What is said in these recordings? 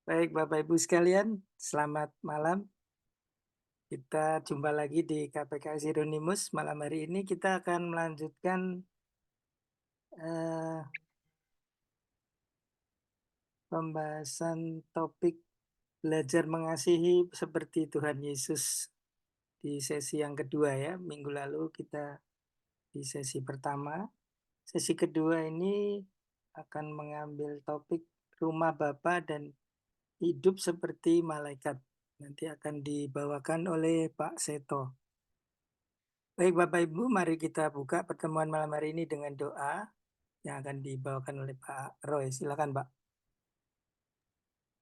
Baik, Bapak Ibu sekalian, selamat malam. Kita jumpa lagi di KPKS Hieronymus. Malam hari ini kita akan melanjutkan eh, pembahasan topik belajar mengasihi seperti Tuhan Yesus di sesi yang kedua ya. Minggu lalu kita di sesi pertama. Sesi kedua ini akan mengambil topik rumah Bapa dan hidup seperti malaikat. Nanti akan dibawakan oleh Pak Seto. Baik Bapak Ibu, mari kita buka pertemuan malam hari ini dengan doa yang akan dibawakan oleh Pak Roy. Silakan Pak.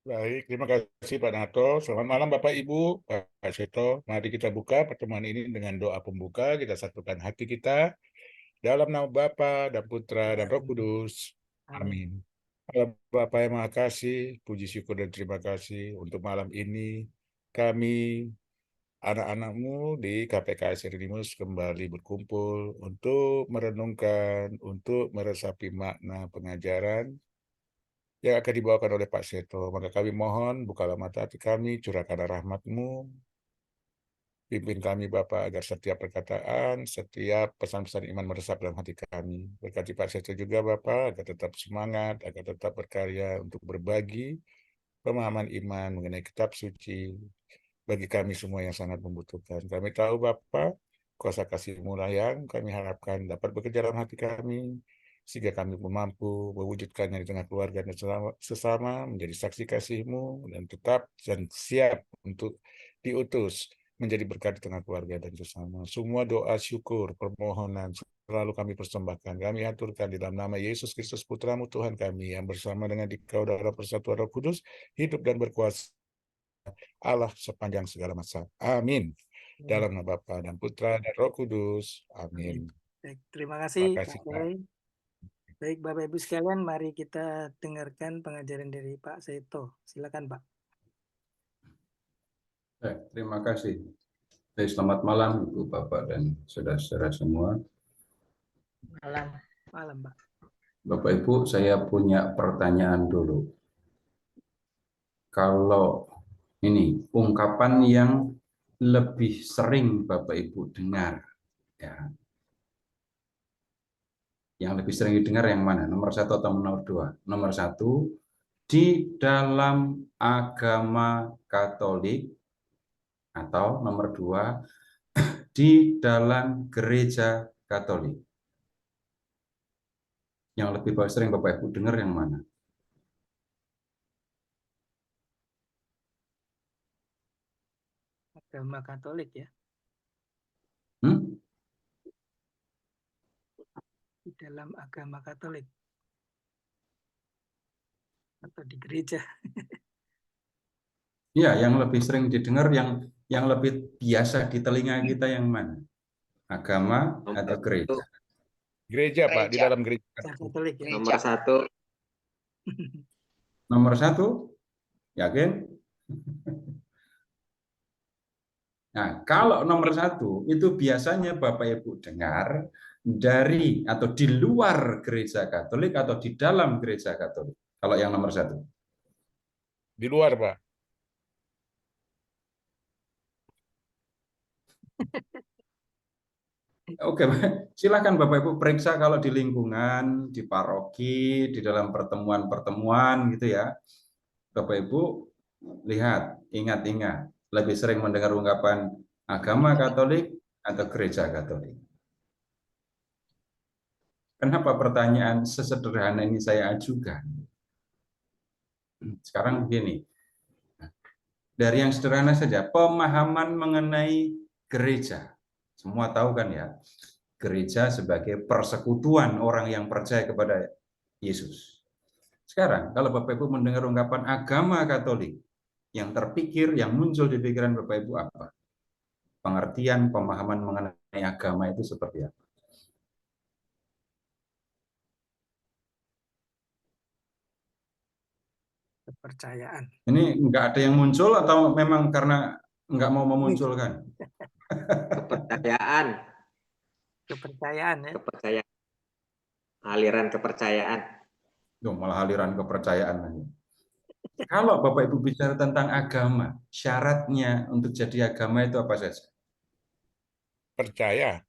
Baik, terima kasih Pak Nato. Selamat malam Bapak Ibu, Pak Seto. Mari kita buka pertemuan ini dengan doa pembuka. Kita satukan hati kita dalam nama Bapa dan Putra dan Roh Kudus. Amin. Amin. Allah Bapa yang Maha Kasih, puji syukur dan terima kasih untuk malam ini. Kami anak-anakmu di KPKS Hieronymus kembali berkumpul untuk merenungkan, untuk meresapi makna pengajaran yang akan dibawakan oleh Pak Seto. Maka kami mohon, bukalah mata hati kami, curahkanlah rahmat-Mu, pimpin kami Bapak, agar setiap perkataan, setiap pesan-pesan iman meresap dalam hati kami. Berkati Pak Seto juga Bapak, agar tetap semangat, agar tetap berkarya untuk berbagi pemahaman iman mengenai kitab suci, bagi kami semua yang sangat membutuhkan. Kami tahu Bapak, kuasa kasih-Mu lah yang kami harapkan dapat bekerja dalam hati kami, sehingga kami mampu mewujudkannya di tengah keluarga dan sesama, menjadi saksi kasih-Mu, dan tetap dan siap untuk diutus menjadi berkat di tengah keluarga dan sesama. Semua doa syukur, permohonan, selalu kami persembahkan. Kami aturkan di dalam nama Yesus Kristus Putra-Mu Tuhan kami, yang bersama dengan Dikau dalam persatuan Roh Kudus, hidup dan berkuasa Allah sepanjang segala masa. Amin. Dalam nama Bapa dan Putra dan Roh Kudus. Amin. Amin. Baik, terima Terima kasih kasih, Pak Pak. Roy. Baik Bapak Ibu sekalian, mari kita dengarkan pengajaran dari Pak Seto. Silakan Pak. Baik, terima kasih. Selamat malam Ibu Bapak dan saudara-saudara semua. Malam. Malam Pak. Bapak Ibu, saya punya pertanyaan dulu. Kalau ini ungkapan yang lebih sering Bapak Ibu dengar, ya, yang lebih sering didengar yang mana? Nomor 1 atau nomor 2? Nomor 1, di dalam agama Katolik, atau nomor 2, di dalam gereja Katolik. Yang lebih sering Bapak Ibu dengar yang mana? Agama Katolik ya. Di dalam agama Katolik. Atau di gereja. Ya, yang lebih sering didengar, yang lebih biasa di telinga kita yang mana? Agama atau gereja? Gereja, Pak, di dalam gereja. Katolik ya. Nomor 1. Nomor 1, yakin? Nah, kalau nomor 1 itu biasanya Bapak Ibu dengar dari atau di luar gereja Katolik atau di dalam gereja Katolik. Kalau yang nomor 1. Di luar, Pak. Oke, silakan Bapak Ibu periksa kalau di lingkungan, di paroki, di dalam pertemuan-pertemuan gitu ya. Bapak Ibu lihat, ingat-ingat, lebih sering mendengar ungkapan agama Katolik atau gereja Katolik. Kenapa pertanyaan sesederhana ini saya ajukan? Sekarang begini, dari yang sederhana saja, pemahaman mengenai gereja. Semua tahu kan ya, gereja sebagai persekutuan orang yang percaya kepada Yesus. Sekarang, kalau Bapak Ibu mendengar ungkapan agama Katolik, yang terpikir, yang muncul di pikiran Bapak Ibu apa? Pengertian, pemahaman mengenai agama itu seperti apa? Kepercayaan. Ini nggak ada yang muncul atau memang karena nggak mau memunculkan? Kepercayaan. Kepercayaan ya. Kepercayaan. Aliran kepercayaan. Duh, malah aliran kepercayaan. Kalau Bapak Ibu bicara tentang agama, syaratnya untuk jadi agama itu apa saja? Percaya.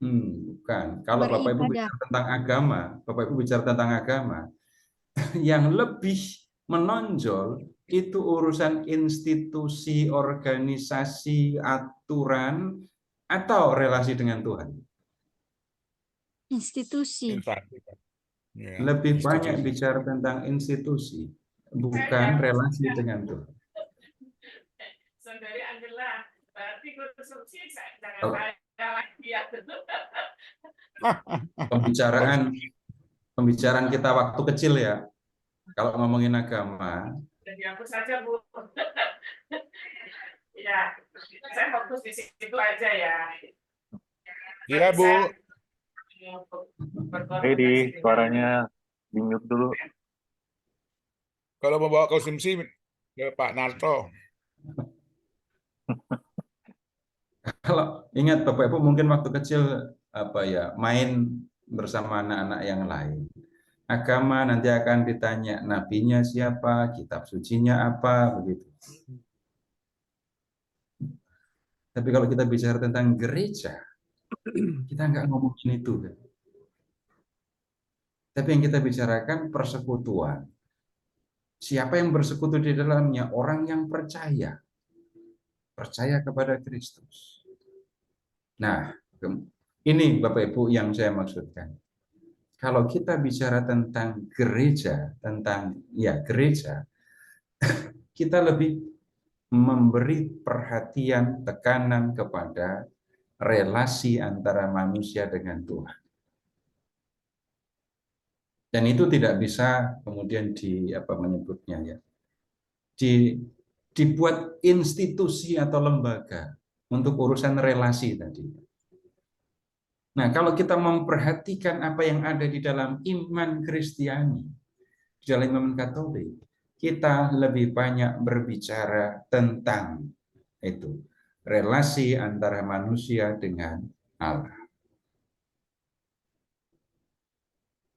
Bukan. Kalau Bapak Ibu Beribadah. bicara tentang agama, Bapak Ibu bicara tentang agama, yang lebih menonjol itu urusan institusi, organisasi, aturan, atau relasi dengan Tuhan. Institusi. Instansi. Ya, Lebih banyak institusi. bicara tentang institusi, bukan relasi dengan Tuhan. Saudari Angela, berarti konsumsi jangan Oh. saya lagi ya. Pembicaraan kita waktu kecil ya, kalau ngomongin agama, Jadi aku saja, Bu. Ya, saya fokus di situ aja ya. Iya, Bu. Di suaranya di-mute dulu. Kalau mau bawa konsumsi ke Pak Narto. kalau ingat Bapak Ibu mungkin waktu kecil main bersama anak-anak yang lain. Agama nanti akan ditanya nabinya siapa, kitab sucinya apa, begitu. Tapi kalau kita bicara tentang gereja, kita nggak ngomongin itu. Tapi yang kita bicarakan persekutuan. Siapa yang bersekutu di dalamnya? Orang yang percaya. Percaya kepada Kristus. Nah, ini Bapak Ibu yang saya maksudkan. Kalau kita bicara tentang gereja, gereja, kita lebih memberi perhatian, tekanan kepada relasi antara manusia dengan Tuhan. Dan itu tidak bisa kemudian dibuat institusi atau lembaga untuk urusan relasi tadi. Nah, kalau kita memperhatikan apa yang ada di dalam iman Kristiani, di dalam iman Katolik, kita lebih banyak berbicara tentang itu, relasi antara manusia dengan Allah.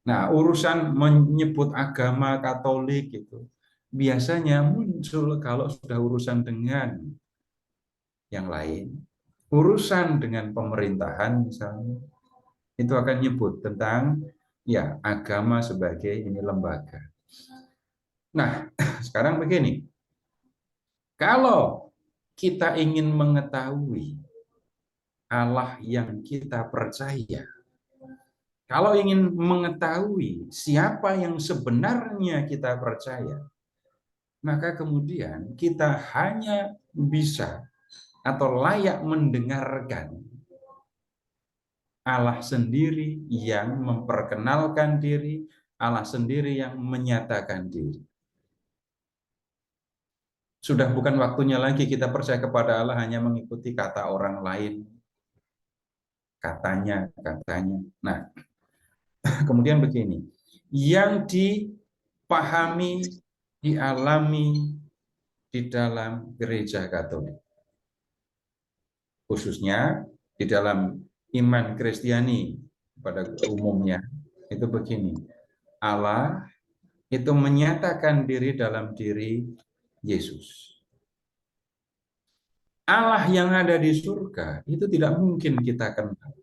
Nah, urusan menyebut agama Katolik itu biasanya muncul kalau sudah urusan dengan yang lain, urusan dengan pemerintahan misalnya, itu akan nyebut tentang agama sebagai ini lembaga. Nah, sekarang begini, kalau kita ingin mengetahui Allah yang kita percaya, kalau ingin mengetahui siapa yang sebenarnya kita percaya, maka kemudian kita hanya bisa atau layak mendengarkan Allah sendiri yang memperkenalkan diri, Allah sendiri yang menyatakan diri. Sudah bukan waktunya lagi kita percaya kepada Allah hanya mengikuti kata orang lain. Katanya. Nah, kemudian begini, yang dipahami, dialami di dalam gereja Katolik, khususnya di dalam iman Kristiani pada umumnya, itu begini, Allah itu menyatakan diri dalam diri Yesus. Allah yang ada di surga itu tidak mungkin kita kenal.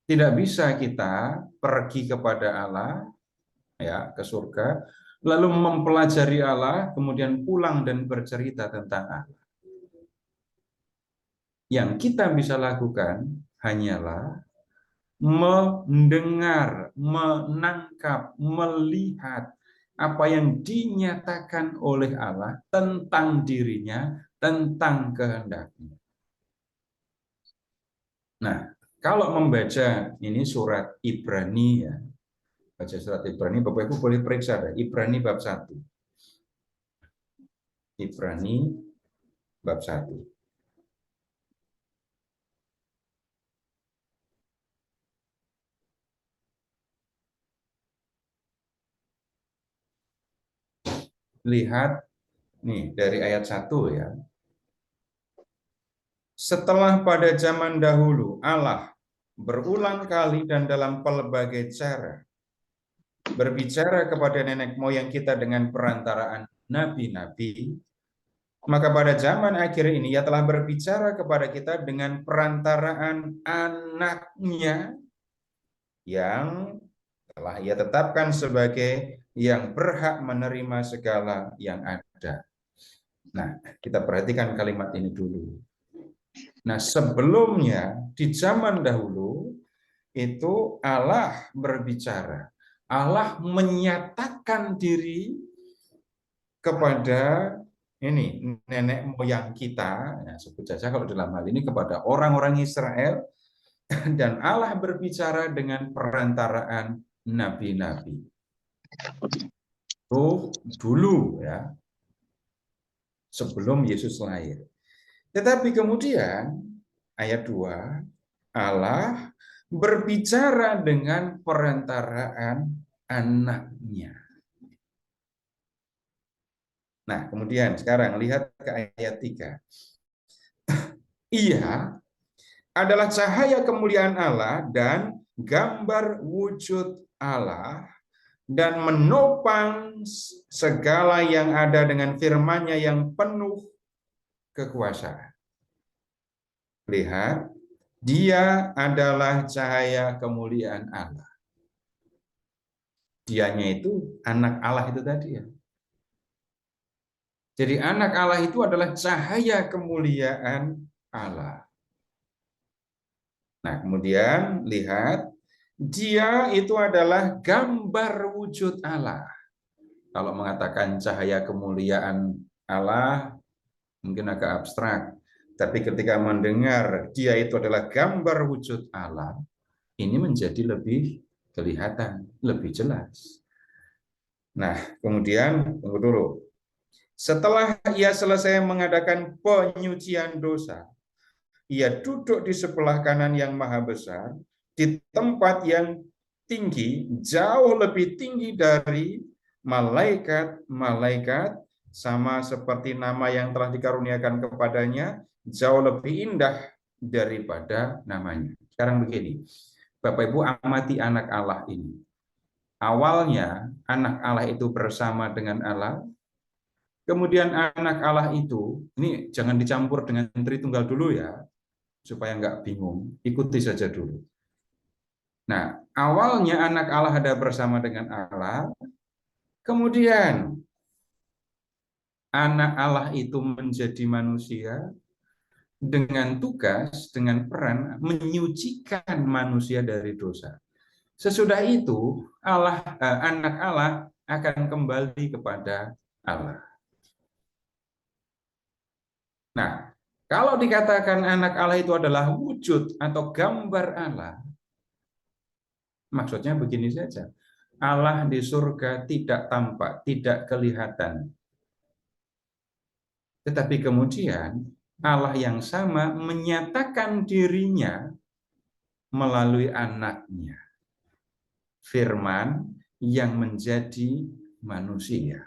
Tidak bisa kita pergi kepada Allah, ke surga, lalu mempelajari Allah, kemudian pulang dan bercerita tentang Allah. Yang kita bisa lakukan hanyalah mendengar, menangkap, melihat apa yang dinyatakan oleh Allah tentang dirinya, tentang kehendaknya. Nah, kalau membaca ini surat Ibrani baca surat Ibrani, Bapak Ibu boleh periksa Ibrani bab 1. Ibrani bab 1. Lihat nih dari ayat 1 ya. Setelah pada zaman dahulu Allah berulang kali dan dalam pelbagai cara berbicara kepada nenek moyang kita dengan perantaraan nabi-nabi, maka pada zaman akhir ini ia telah berbicara kepada kita dengan perantaraan anaknya yang telah ia tetapkan sebagai yang berhak menerima segala yang ada. Nah, kita perhatikan kalimat ini dulu. Nah, sebelumnya di zaman dahulu itu Allah berbicara. Allah menyatakan diri kepada ini nenek moyang kita, ya, sebut saja kalau dalam hal ini kepada orang-orang Israel, dan Allah berbicara dengan perantaraan nabi-nabi. Itu dulu ya, sebelum Yesus lahir. Tetapi kemudian ayat 2, Allah berbicara dengan perantaraan anaknya. Nah, kemudian sekarang lihat ke ayat 3. Ia adalah cahaya kemuliaan Allah dan gambar wujud Allah, dan menopang segala yang ada dengan firman-Nya yang penuh kekuasaan. Lihat, dia adalah cahaya kemuliaan Allah. Dianya itu anak Allah itu tadi ya. Jadi anak Allah itu adalah cahaya kemuliaan Allah. Nah, kemudian lihat, dia itu adalah gambar wujud Allah. Kalau mengatakan cahaya kemuliaan Allah, mungkin agak abstrak. Tapi ketika mendengar dia itu adalah gambar wujud Allah, ini menjadi lebih kelihatan, lebih jelas. Nah, kemudian, tunggu dulu. Setelah ia selesai mengadakan penyucian dosa, ia duduk di sebelah kanan yang maha besar, di tempat yang tinggi, jauh lebih tinggi dari malaikat-malaikat, sama seperti nama yang telah dikaruniakan kepadanya, jauh lebih indah daripada namanya. Sekarang begini, Bapak Ibu amati anak Allah ini. Awalnya anak Allah itu bersama dengan Allah, kemudian anak Allah itu, ini jangan dicampur dengan Tritunggal dulu ya, supaya nggak bingung, ikuti saja dulu. Nah, awalnya anak Allah ada bersama dengan Allah, kemudian anak Allah itu menjadi manusia dengan tugas, dengan peran menyucikan manusia dari dosa. Sesudah itu, anak Allah akan kembali kepada Allah. Nah, kalau dikatakan anak Allah itu adalah wujud atau gambar Allah, maksudnya begini saja. Allah di surga tidak tampak, tidak kelihatan. Tetapi kemudian Allah yang sama menyatakan dirinya melalui anaknya. Firman yang menjadi manusia.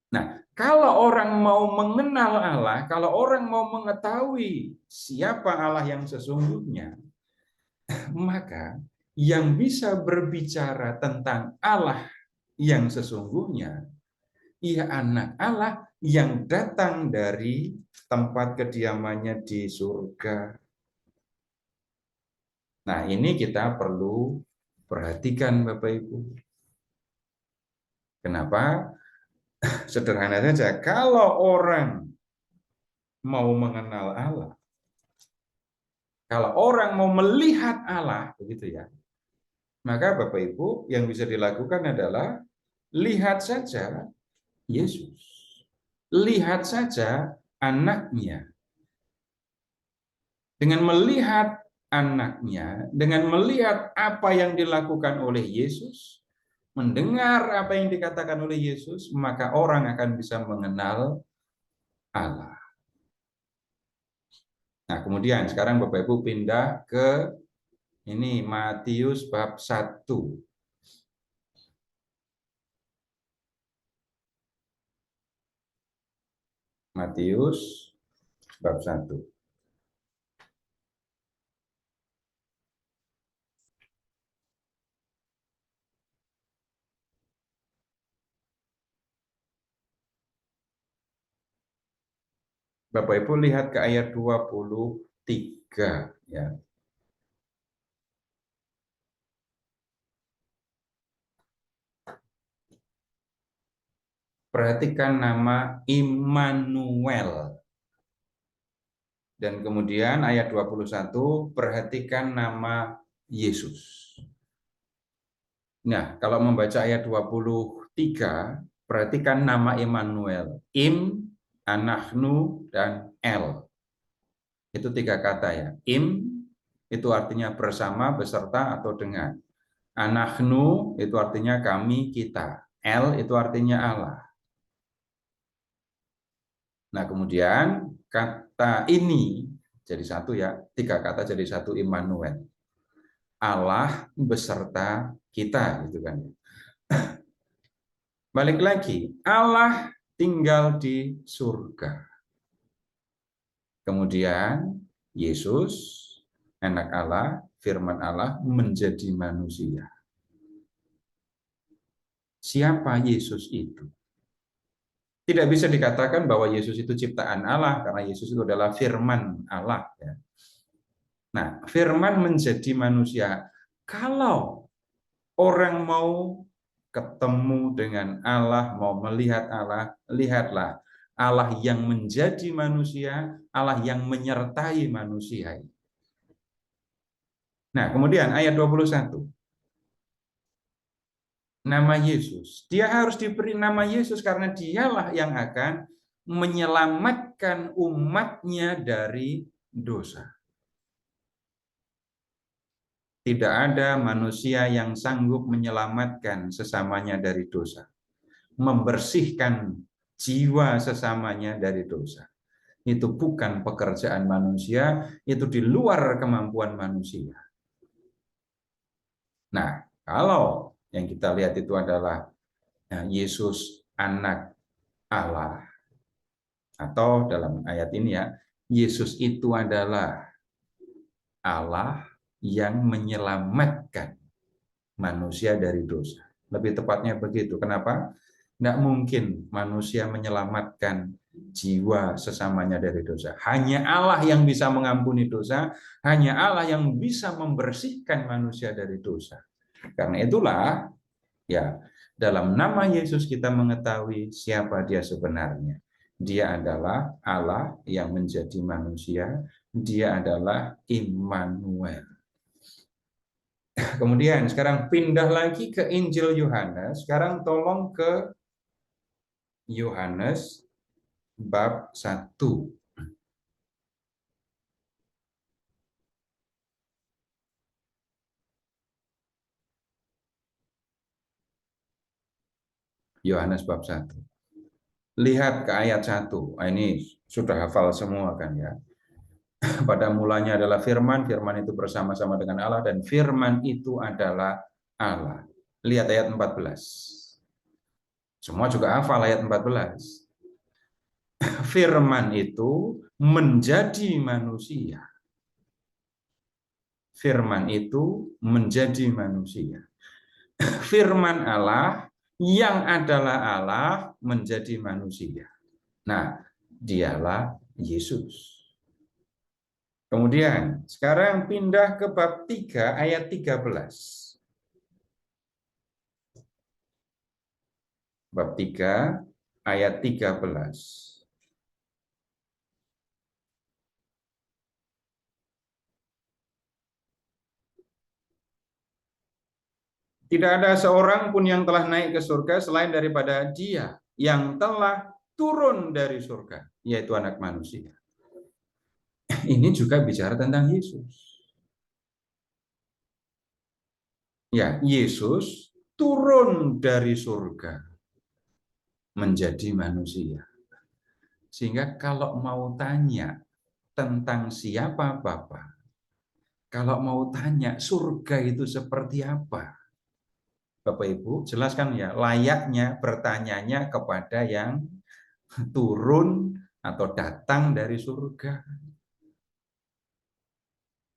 Nah, kalau orang mau mengenal Allah, kalau orang mau mengetahui siapa Allah yang sesungguhnya, maka yang bisa berbicara tentang Allah yang sesungguhnya, ia anak Allah yang datang dari tempat kediamannya di surga. Nah, ini kita perlu perhatikan Bapak Ibu. Kenapa? Sederhana saja, kalau orang mau mengenal Allah, kalau orang mau melihat Allah, begitu ya, maka Bapak Ibu yang bisa dilakukan adalah lihat saja Yesus. Lihat saja anaknya. Dengan melihat anaknya, dengan melihat apa yang dilakukan oleh Yesus, mendengar apa yang dikatakan oleh Yesus, maka orang akan bisa mengenal Allah. Nah, kemudian sekarang Bapak Ibu pindah ke ini Matius bab 1. Matius bab 1. Bapak Ibu lihat ke ayat 23 ya. Perhatikan nama Immanuel. Dan kemudian ayat 21, perhatikan nama Yesus. Nah, kalau membaca ayat 23, perhatikan nama Immanuel. Im, anahnu, dan el. Itu 3 kata ya. Im, itu artinya bersama, beserta, atau dengan. Anahnu, itu artinya kami, kita. El, itu artinya Allah. Nah, kemudian kata ini jadi satu ya, 3 kata jadi satu, Immanuel. Allah beserta kita, gitu kan. Balik lagi, Allah tinggal di surga. Kemudian Yesus, anak Allah, firman Allah menjadi manusia. Siapa Yesus itu? Tidak bisa dikatakan bahwa Yesus itu ciptaan Allah, karena Yesus itu adalah firman Allah. Ya. Nah, firman menjadi manusia. Kalau orang mau ketemu dengan Allah, mau melihat Allah, lihatlah Allah yang menjadi manusia, Allah yang menyertai manusia. Nah, kemudian ayat 21. Nama Yesus. Dia harus diberi nama Yesus karena dialah yang akan menyelamatkan umatnya dari dosa. Tidak ada manusia yang sanggup menyelamatkan sesamanya dari dosa. Membersihkan jiwa sesamanya dari dosa. Itu bukan pekerjaan manusia, itu di luar kemampuan manusia. Nah, kalau yang kita lihat itu adalah Yesus anak Allah, atau dalam ayat ini ya, Yesus itu adalah Allah yang menyelamatkan manusia dari dosa. Lebih tepatnya begitu. Kenapa? Tidak mungkin manusia menyelamatkan jiwa sesamanya dari dosa. Hanya Allah yang bisa mengampuni dosa, hanya Allah yang bisa membersihkan manusia dari dosa. Karena itulah, ya, dalam nama Yesus kita mengetahui siapa dia sebenarnya. Dia adalah Allah yang menjadi manusia, dia adalah Immanuel. Kemudian sekarang pindah lagi ke Injil Yohanes. Sekarang tolong ke Yohanes bab 1. Yohanes bab 1. Lihat ke ayat 1. Ini sudah hafal semua kan ya. Pada mulanya adalah firman, firman itu bersama-sama dengan Allah, dan firman itu adalah Allah. Lihat ayat 14. Semua juga hafal ayat 14. Firman itu menjadi manusia. Firman itu menjadi manusia. Firman Allah yang adalah Allah menjadi manusia. Nah, dialah Yesus. Kemudian, sekarang pindah ke bab 3 ayat 13. Bab 3 ayat 13. Tidak ada seorang pun yang telah naik ke surga selain daripada Dia yang telah turun dari surga, yaitu Anak Manusia. Ini juga bicara tentang Yesus. Ya, Yesus turun dari surga menjadi manusia. Sehingga kalau mau tanya tentang siapa Bapa, kalau mau tanya surga itu seperti apa, Bapak Ibu, jelaskan ya, layaknya bertanyanya kepada yang turun atau datang dari surga.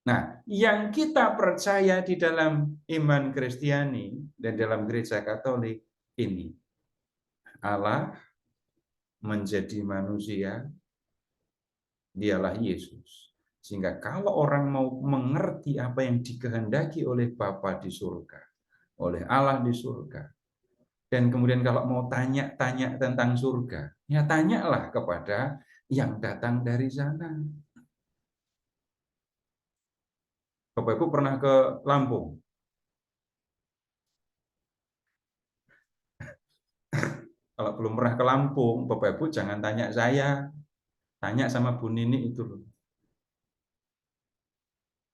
Nah, yang kita percaya di dalam iman Kristiani dan dalam gereja Katolik ini, Allah menjadi manusia, dialah Yesus. Sehingga kalau orang mau mengerti apa yang dikehendaki oleh Bapa di surga, oleh Allah di surga, dan kemudian kalau mau tanya-tanya tentang surga, ya tanyalah kepada yang datang dari sana. Bapak Ibu pernah ke Lampung? Kalau belum pernah ke Lampung, Bapak Ibu jangan tanya saya, tanya sama Bu Nini itu loh.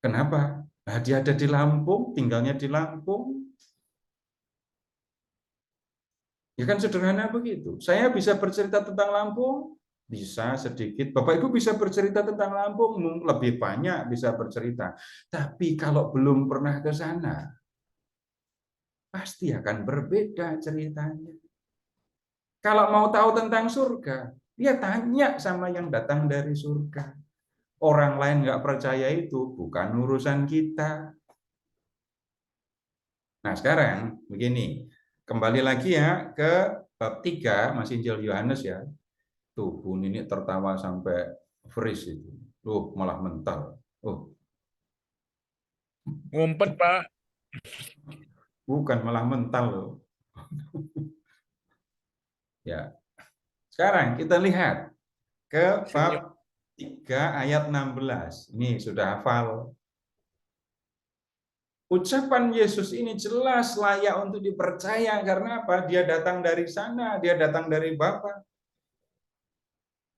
Kenapa? Nah, dia ada di Lampung, tinggalnya di Lampung. Ya kan sederhana begitu. Saya bisa bercerita tentang Lampung, bisa sedikit. Bapak Ibu bisa bercerita tentang Lampung, lebih banyak bisa bercerita. Tapi kalau belum pernah ke sana, pasti akan berbeda ceritanya. Kalau mau tahu tentang surga, dia tanya sama yang datang dari surga. Orang lain nggak percaya itu, bukan urusan kita. Nah sekarang begini, kembali lagi ya ke bab 3, masih Injil Yohanes ya. Tuh, Bu Nini tertawa sampai freeze itu. Malah mental. Ngumpet, Pak. Bukan malah mental loh. Ya. Sekarang kita lihat ke bab 3 ayat 16. Ini sudah hafal. Ucapan Yesus ini jelas layak untuk dipercaya karena apa? Dia datang dari sana, dia datang dari Bapa.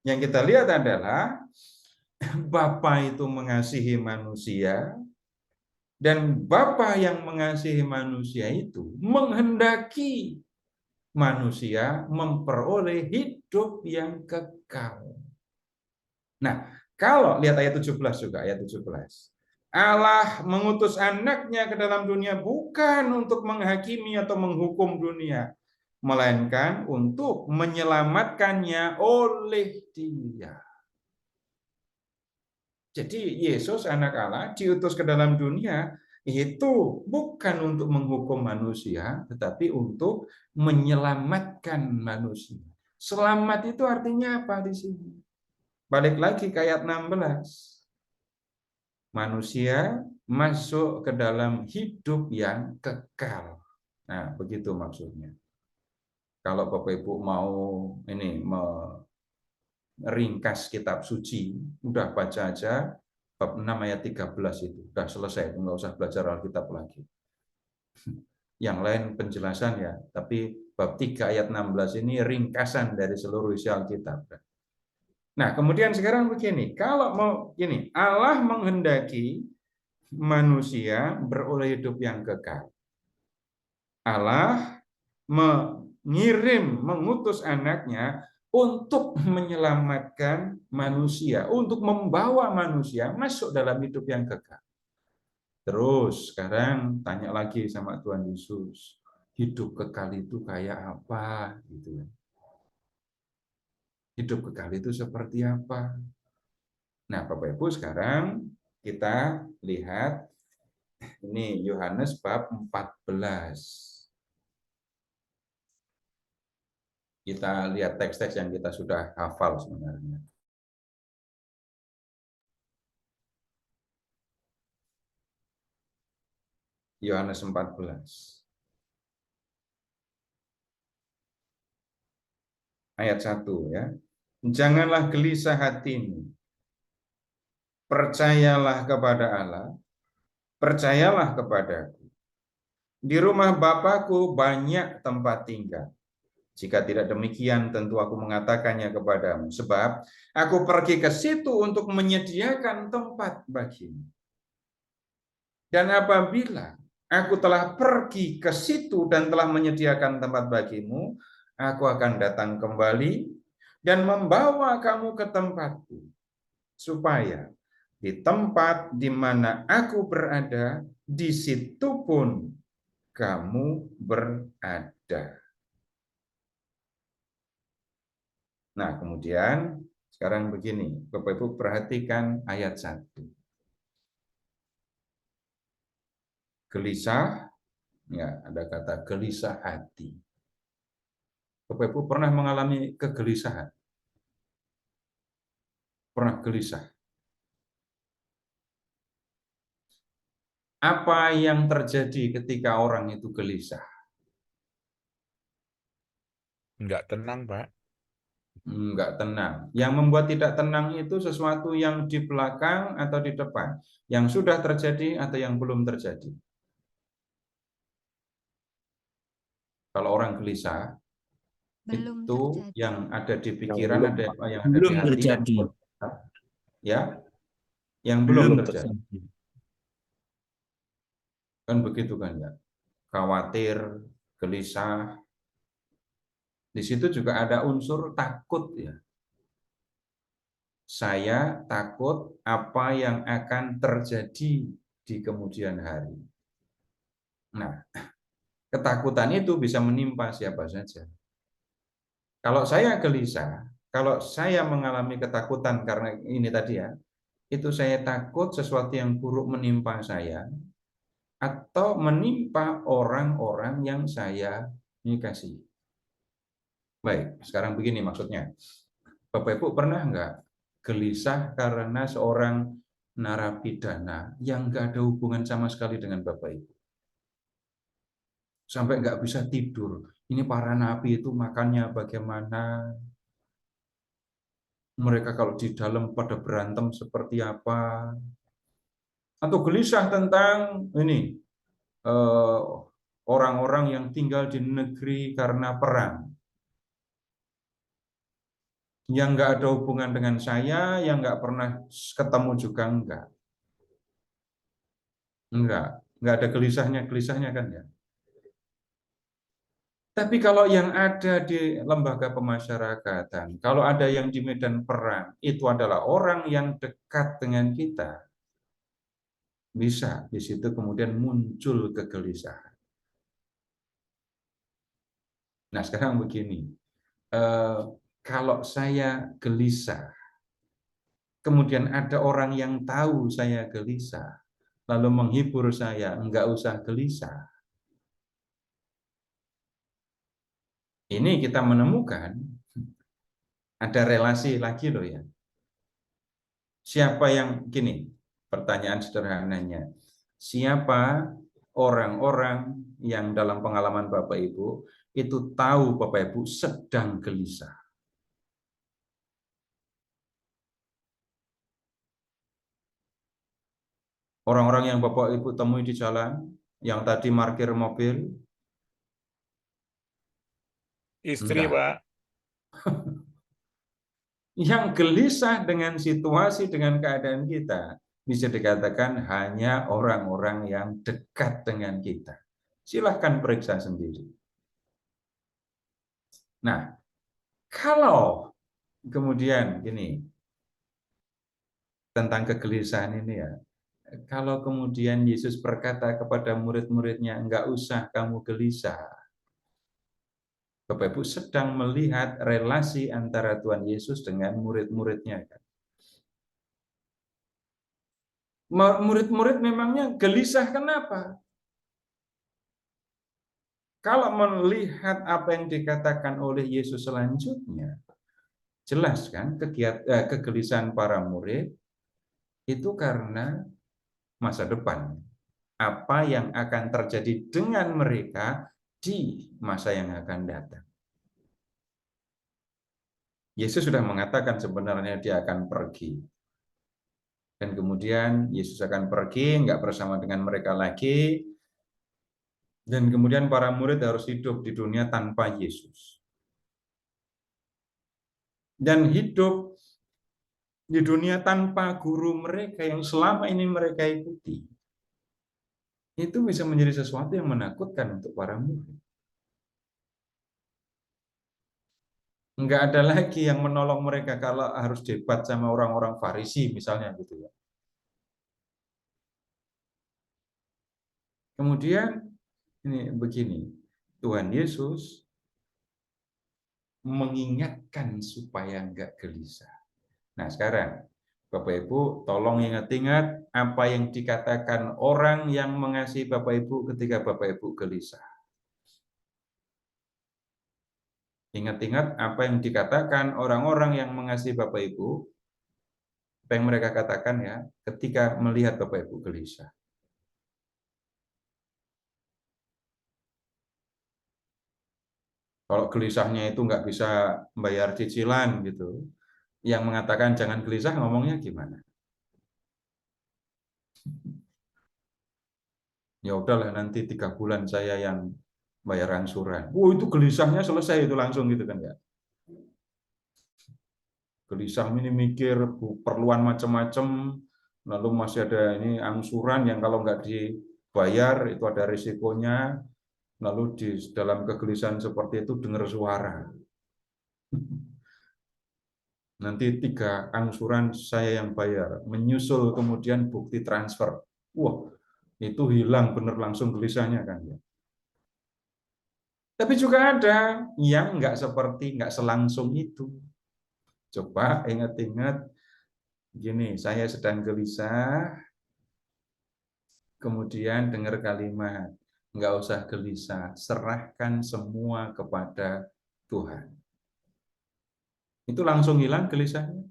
Yang kita lihat adalah Bapa itu mengasihi manusia, dan Bapa yang mengasihi manusia itu menghendaki manusia memperoleh hidup yang kekal. Nah, kalau lihat ayat 17 juga, ayat 17. Allah mengutus anaknya ke dalam dunia bukan untuk menghakimi atau menghukum dunia, melainkan untuk menyelamatkannya oleh Dia. Jadi Yesus anak Allah diutus ke dalam dunia itu bukan untuk menghukum manusia, tetapi untuk menyelamatkan manusia. Selamat itu artinya apa di sini? Balik lagi ke ayat 16. Manusia masuk ke dalam hidup yang kekal. Nah, begitu maksudnya. Kalau Bapak Ibu mau ringkas kitab suci, udah baca aja bab 6 ayat 13 itu. Udah selesai, nggak usah belajar Alkitab lagi. Yang lain penjelasan ya, tapi bab 3 ayat 16 ini ringkasan dari seluruh isi Alkitab. Nah, kemudian sekarang begini, kalau mau ini, Allah menghendaki manusia beroleh hidup yang kekal. Allah mengutus anaknya untuk menyelamatkan manusia, untuk membawa manusia masuk dalam hidup yang kekal. Terus sekarang tanya lagi sama Tuhan Yesus, hidup kekal itu kayak apa? Gitu. Hidup kekal itu seperti apa? Nah, Bapak Ibu sekarang kita lihat ini Yohanes bab 14. Kita lihat teks-teks yang kita sudah hafal sebenarnya. Yohanes 14. Ayat 1 ya. Janganlah gelisah hatimu. Percayalah kepada Allah. Percayalah kepadaku. Di rumah Bapakku banyak tempat tinggal. Jika tidak demikian, tentu aku mengatakannya kepadamu. Sebab aku pergi ke situ untuk menyediakan tempat bagimu. Dan apabila aku telah pergi ke situ dan telah menyediakan tempat bagimu, aku akan datang kembali dan membawa kamu ke tempatku, supaya di tempat di mana aku berada, di situ pun kamu berada. Nah, kemudian sekarang begini, Bapak Ibu perhatikan ayat 1. Gelisah, ya ada kata gelisah hati. Bapak Ibu pernah mengalami kegelisahan? pernah gelisah? Apa yang terjadi ketika orang itu gelisah? Nggak tenang, Pak. Enggak tenang. Yang membuat tidak tenang itu sesuatu yang di belakang atau di depan, yang sudah terjadi atau yang belum terjadi. Kalau orang gelisah, Belum itu terjadi. yang ada di Yang pikiran, belum, ada Pak. yang ada di Belum hati, terjadi. ya, yang belum terjadi. Kan begitu kan ya? Khawatir, gelisah. Di situ juga ada unsur takut ya. Saya takut apa yang akan terjadi di kemudian hari. Nah, ketakutan itu bisa menimpa siapa saja. Kalau saya gelisah, kalau saya mengalami ketakutan karena ini tadi ya, itu saya takut sesuatu yang buruk menimpa saya atau menimpa orang-orang yang saya kasih. Baik, sekarang begini maksudnya. Bapak Ibu pernah nggak gelisah karena seorang narapidana yang nggak ada hubungan sama sekali dengan Bapak Ibu? Sampai nggak bisa tidur. Ini para napi itu makannya bagaimana? Mereka kalau di dalam pada berantem seperti apa? Atau gelisah tentang ini orang-orang yang tinggal di negeri karena perang. Yang nggak ada hubungan dengan saya, yang nggak pernah ketemu juga enggak. Enggak ada gelisahnya kan ya. Tapi kalau yang ada di lembaga pemasyarakatan, kalau ada yang di medan perang, itu adalah orang yang dekat dengan kita. Bisa di situ kemudian muncul kegelisahan. Nah, sekarang begini. Kalau saya gelisah, kemudian ada orang yang tahu saya gelisah, lalu menghibur saya, enggak usah gelisah. Ini kita menemukan ada relasi lagi loh ya. Siapa yang, gini, pertanyaan sederhananya, siapa orang-orang yang dalam pengalaman Bapak Ibu, itu tahu Bapak Ibu sedang gelisah? Orang-orang yang Bapak Ibu temui di jalan, yang tadi parkir mobil? Istri, Enggak. Pak. Yang gelisah dengan situasi, dengan keadaan kita, bisa dikatakan hanya orang-orang yang dekat dengan kita. Silahkan periksa sendiri. Nah, kalau kemudian gini, tentang kegelisahan ini ya, kalau kemudian Yesus berkata kepada murid-muridnya, enggak usah kamu gelisah, Bapak Ibu sedang melihat relasi antara Tuhan Yesus dengan murid-muridnya. Murid-murid memangnya gelisah kenapa? Kalau melihat apa yang dikatakan oleh Yesus selanjutnya, jelas kan kegelisahan para murid itu karena masa depan. Apa yang akan terjadi dengan mereka di masa yang akan datang. Yesus sudah mengatakan sebenarnya dia akan pergi. Dan kemudian Yesus akan pergi, nggak bersama dengan mereka lagi. Dan kemudian para murid harus hidup di dunia tanpa Yesus. Dan hidup di dunia tanpa guru mereka yang selama ini mereka ikuti. Itu bisa menjadi sesuatu yang menakutkan untuk para murid. Enggak ada lagi yang menolong mereka kalau harus debat sama orang-orang Farisi misalnya gitu ya. Kemudian ini begini, Tuhan Yesus mengingatkan supaya enggak gelisah. Nah sekarang Bapak Ibu tolong ingat-ingat apa yang dikatakan orang yang mengasihi Bapak Ibu ketika Bapak Ibu gelisah. Ingat-ingat apa yang dikatakan orang-orang yang mengasihi Bapak Ibu Apa yang mereka katakan ya, ketika melihat Bapak Ibu gelisah. Kalau gelisahnya itu nggak bisa bayar cicilan gitu, yang mengatakan jangan gelisah ngomongnya gimana? Ya udahlah nanti 3 bulan saya yang bayar angsuran. Itu gelisahnya selesai itu langsung gitu kan ya. Gelisah ini mikir perluan macam-macam, lalu masih ada ini angsuran yang kalau nggak dibayar itu ada risikonya, lalu di dalam kegelisahan seperti itu dengar suara. Nanti 3 angsuran saya yang bayar, menyusul kemudian bukti transfer. Wah, itu hilang bener langsung gelisahnya kan ya. Tapi juga ada yang nggak selangsung itu. Coba ingat-ingat, gini, saya sedang gelisah, kemudian dengar kalimat, nggak usah gelisah, serahkan semua kepada Tuhan. Itu langsung hilang gelisahnya.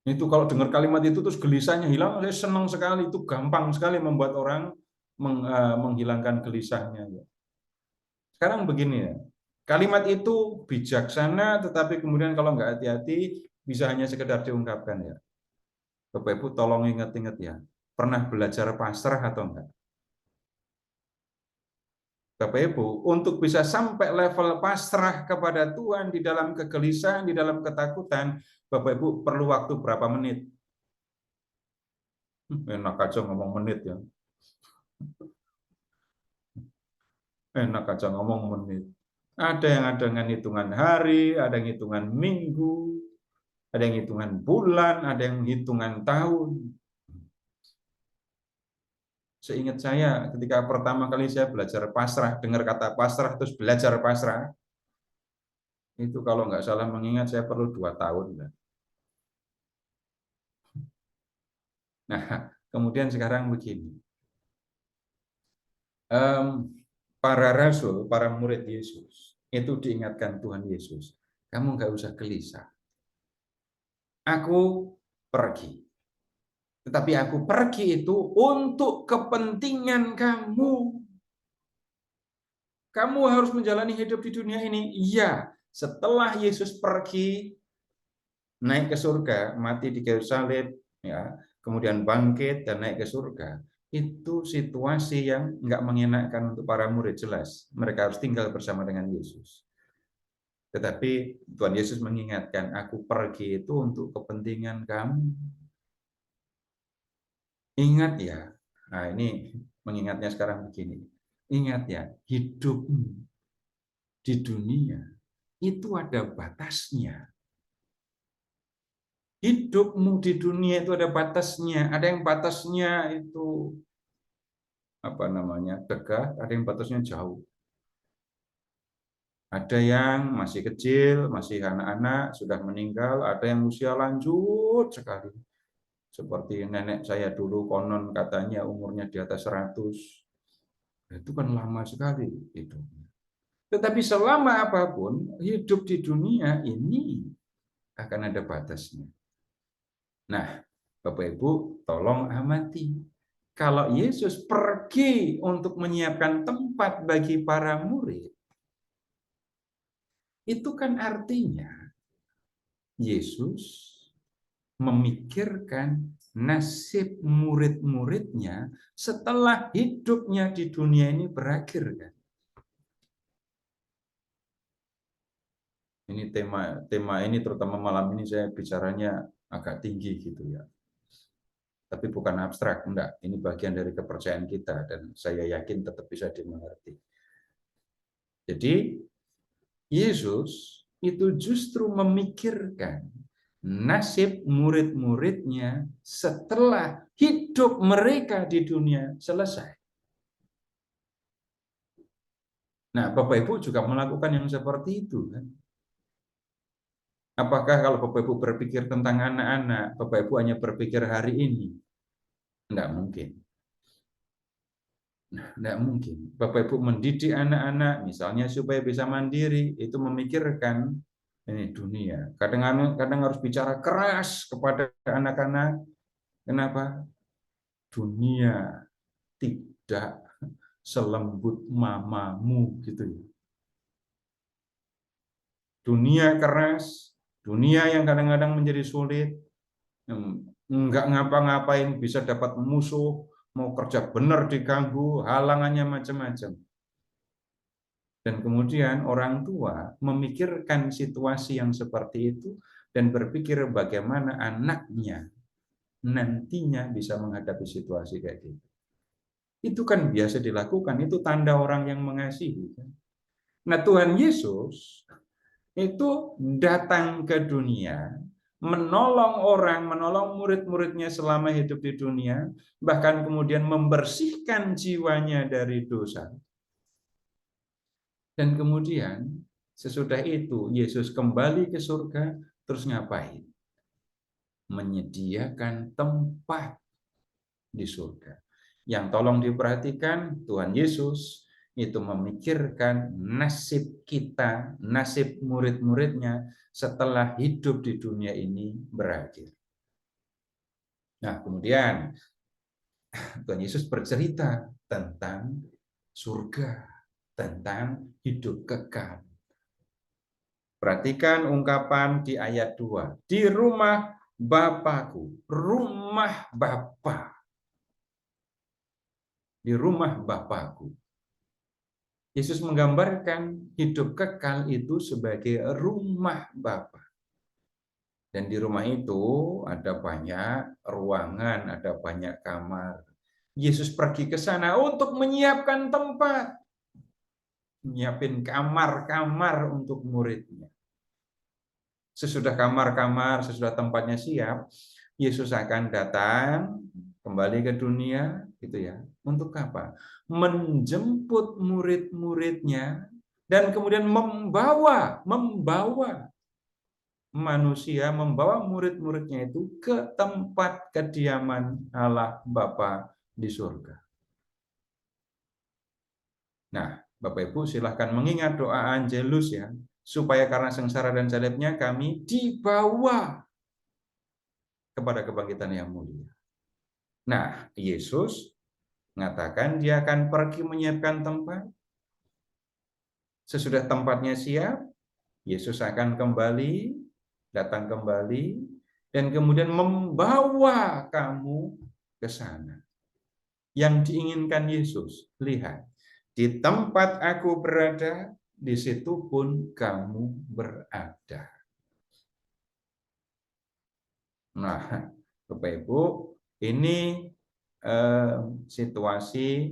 Itu kalau dengar kalimat itu terus gelisahnya hilang, saya senang sekali. Itu gampang sekali membuat orang menghilangkan gelisahnya. Sekarang begini ya, kalimat itu bijaksana, tetapi kemudian kalau nggak hati-hati bisa hanya sekedar diungkapkan ya. Bapak Ibu tolong ingat-ingat ya, pernah belajar pasrah atau enggak? Bapak Ibu, untuk bisa sampai level pasrah kepada Tuhan di dalam kegelisahan, di dalam ketakutan, Bapak Ibu perlu waktu berapa menit? Enak aja ngomong menit ya. Enak aja ngomong menit. Ada yang ada dengan hitungan hari, ada yang hitungan minggu, ada yang hitungan bulan, ada yang hitungan tahun. Seingat saya ketika pertama kali saya belajar pasrah, dengar kata pasrah terus belajar pasrah, itu kalau nggak salah mengingat saya perlu 2 tahun. Nah, kemudian sekarang begini. Para rasul, para murid Yesus, itu diingatkan Tuhan Yesus, kamu nggak usah gelisah. Aku pergi. Tetapi aku pergi itu untuk kepentingan kamu. Kamu harus menjalani hidup di dunia ini. Iya, setelah Yesus pergi, naik ke surga, mati di kayu salib, ya, kemudian bangkit dan naik ke surga. Itu situasi yang nggak mengenakan untuk para murid, jelas. Mereka harus tinggal bersama dengan Yesus. Tetapi Tuhan Yesus mengingatkan, aku pergi itu untuk kepentingan kamu. Ingat ya, nah ini mengingatnya sekarang begini. Ingat ya, hidupmu di dunia itu ada batasnya. Hidupmu di dunia itu ada batasnya. Ada yang batasnya itu dekat, ada yang batasnya jauh. Ada yang masih kecil, masih anak-anak, sudah meninggal, ada yang usia lanjut sekali. Seperti nenek saya dulu konon katanya umurnya di atas 100. Itu kan lama sekali hidupnya. Tetapi selama apapun, hidup di dunia ini akan ada batasnya. Nah, Bapak Ibu, tolong amati. Kalau Yesus pergi untuk menyiapkan tempat bagi para murid, itu kan artinya Yesus memikirkan nasib murid-muridnya setelah hidupnya di dunia ini berakhir kan. Ini tema ini terutama malam ini saya bicaranya agak tinggi gitu ya. Tapi bukan abstrak, enggak. Ini bagian dari kepercayaan kita dan saya yakin tetap bisa dimengerti. Jadi Yesus itu justru memikirkan nasib murid-muridnya setelah hidup mereka di dunia selesai. Nah, Bapak Ibu juga melakukan yang seperti itu kan? Apakah kalau Bapak Ibu berpikir tentang anak-anak, Bapak Ibu hanya berpikir hari ini? Enggak mungkin. Tidak mungkin. Bapak Ibu mendidik anak-anak, misalnya supaya bisa mandiri, itu memikirkan ini dunia. Kadang harus bicara keras kepada anak-anak. Kenapa? Dunia tidak selembut mamamu gitu ya. Dunia keras, dunia yang kadang-kadang menjadi sulit, nggak ngapa-ngapain bisa dapat musuh, mau kerja benar diganggu, halangannya macam-macam. Dan kemudian orang tua memikirkan situasi yang seperti itu dan berpikir bagaimana anaknya nantinya bisa menghadapi situasi kayak gitu. Itu kan biasa dilakukan, itu tanda orang yang mengasihi. Nah, Tuhan Yesus itu datang ke dunia, menolong orang, menolong murid-muridnya selama hidup di dunia, bahkan kemudian membersihkan jiwanya dari dosa. Dan kemudian sesudah itu Yesus kembali ke surga, terus ngapain? Menyediakan tempat di surga. Yang tolong diperhatikan, Tuhan Yesus itu memikirkan nasib kita, nasib murid-muridnya setelah hidup di dunia ini berakhir. Nah, kemudian Tuhan Yesus bercerita tentang surga, tentang hidup kekal. Perhatikan ungkapan di ayat 2. Di rumah Bapakku, rumah Bapa. Di rumah Bapakku. Yesus menggambarkan hidup kekal itu sebagai rumah Bapa. Dan di rumah itu ada banyak ruangan, ada banyak kamar. Yesus pergi ke sana untuk menyiapkan tempat. Menyiapin kamar-kamar untuk muridnya. Sesudah kamar-kamar, sesudah tempatnya siap, Yesus akan datang kembali ke dunia, gitu ya. Untuk apa? Menjemput murid-muridnya dan kemudian membawa manusia, membawa murid-muridnya itu ke tempat kediaman Allah Bapa di surga. Nah, Bapak Ibu silahkan mengingat doa Angelus ya, supaya karena sengsara dan salibnya kami dibawa kepada kebangkitan yang mulia. Nah, Yesus mengatakan dia akan pergi menyiapkan tempat. Sesudah tempatnya siap, Yesus akan kembali, datang kembali, dan kemudian membawa kamu ke sana. Yang diinginkan Yesus, lihat, di tempat aku berada, di situ pun kamu berada. Nah, Bapak Ibu, ini situasi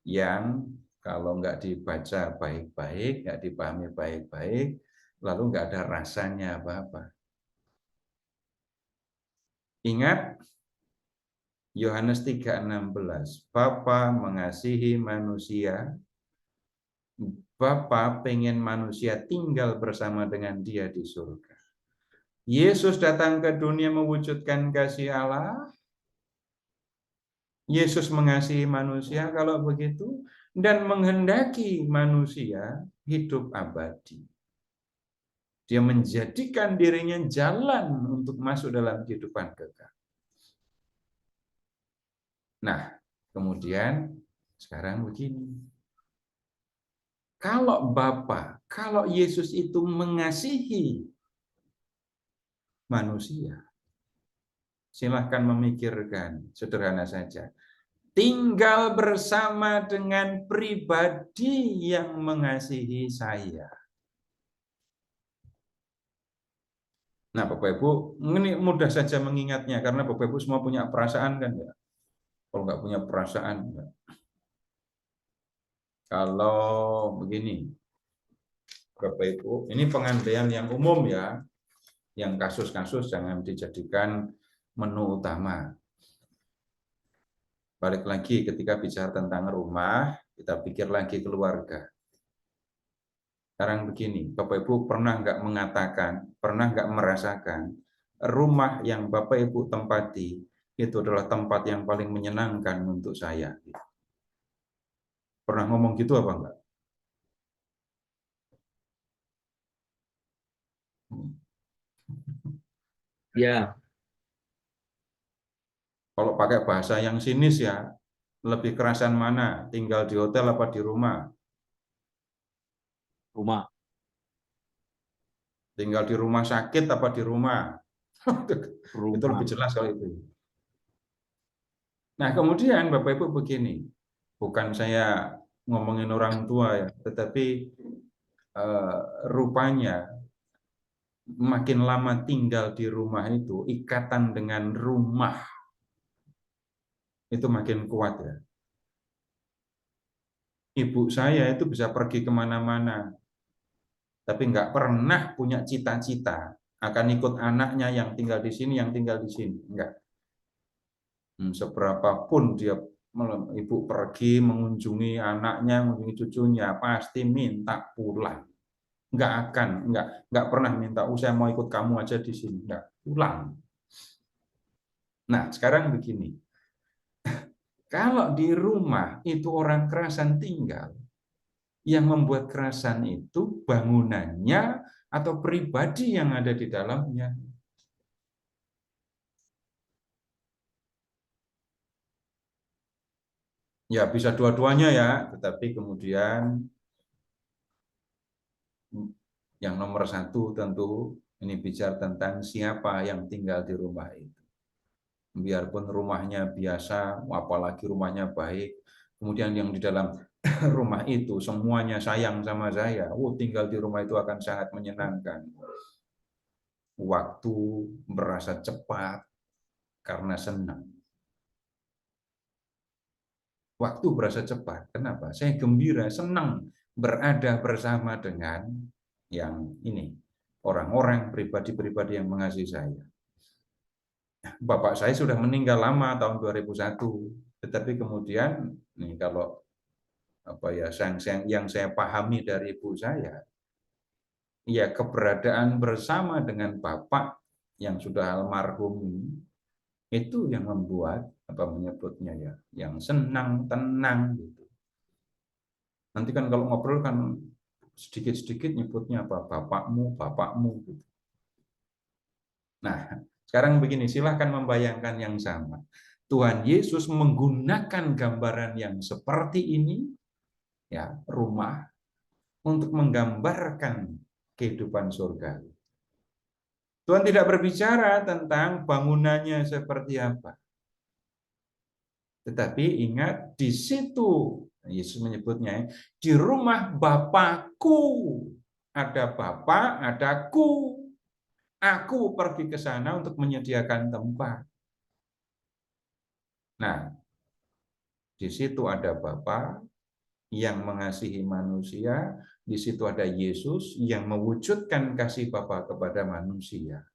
yang kalau nggak dibaca baik-baik, nggak dipahami baik-baik, lalu nggak ada rasanya apa-apa. Ingat Yohanes 3:16, Bapa mengasihi manusia, Bapa pengen manusia tinggal bersama dengan Dia di surga. Yesus datang ke dunia mewujudkan kasih Allah. Yesus mengasihi manusia kalau begitu dan menghendaki manusia hidup abadi. Dia menjadikan dirinya jalan untuk masuk dalam kehidupan kekal. Nah, kemudian sekarang begini. Kalau Bapa, kalau Yesus itu mengasihi manusia, silahkan memikirkan, sederhana saja. Tinggal bersama dengan pribadi yang mengasihi saya. Nah, Bapak Ibu, ini mudah saja mengingatnya, karena Bapak Ibu semua punya perasaan kan ya. Kalau nggak punya perasaan, ya. Kalau begini, Bapak Ibu, ini pengandaian yang umum ya, yang kasus-kasus jangan dijadikan menu utama. Balik lagi ketika bicara tentang rumah, kita pikir lagi keluarga. Sekarang begini, Bapak Ibu pernah nggak mengatakan, pernah nggak merasakan rumah yang Bapak Ibu tempati itu adalah tempat yang paling menyenangkan untuk saya. Pernah ngomong gitu apa enggak? Ya, Kalau pakai bahasa yang sinis ya, lebih kerasan mana? Tinggal di hotel apa di rumah? rumah. Tinggal di rumah sakit apa di rumah? Itu Rumah. lebih jelas kalau itu. Nah, kemudian Bapak Ibu begini, bukan saya ngomongin orang tua ya, tetapi rupanya makin lama tinggal di rumah itu, ikatan dengan rumah itu makin kuat ya. Ibu saya itu bisa pergi kemana-mana, tapi nggak pernah punya cita-cita akan ikut anaknya yang tinggal di sini, yang tinggal di sini. Enggak. Seberapapun dia, ibu pergi mengunjungi anaknya, mengunjungi cucunya, pasti minta pulang. Nggak pernah minta, saya mau ikut kamu aja di sini. Nggak, pulang. Nah, sekarang begini. Kalau di rumah itu orang kerasan tinggal, yang membuat kerasan itu bangunannya atau pribadi yang ada di dalamnya. Ya bisa dua-duanya ya, tetapi kemudian yang nomor satu tentu ini bicara tentang siapa yang tinggal di rumah itu. Biarpun rumahnya biasa, apalagi rumahnya baik, kemudian yang di dalam rumah itu semuanya sayang sama saya, tinggal di rumah itu akan sangat menyenangkan. Waktu berasa cepat karena senang. Waktu berasa cepat. Kenapa? Saya gembira, senang berada bersama dengan yang ini, orang-orang pribadi-pribadi yang mengasihi saya. Bapak saya sudah meninggal lama tahun 2001, tetapi kemudian nih kalau yang saya pahami dari ibu saya, ya keberadaan bersama dengan bapak yang sudah almarhum itu yang membuat menyebutnya ya, yang senang, tenang gitu. Nanti kan kalau ngobrol kan sedikit-sedikit nyebutnya apa, bapakmu gitu. Nah, sekarang begini, silahkan membayangkan yang sama. Tuhan Yesus menggunakan gambaran yang seperti ini, ya, rumah, untuk menggambarkan kehidupan surga. Tuhan tidak berbicara tentang bangunannya seperti apa. Tetapi ingat, di situ Yesus menyebutnya, di rumah Bapakku ada Bapa, adaku. Aku pergi ke sana untuk menyediakan tempat. Nah, di situ ada Bapa yang mengasihi manusia, di situ ada Yesus yang mewujudkan kasih Bapa kepada manusia.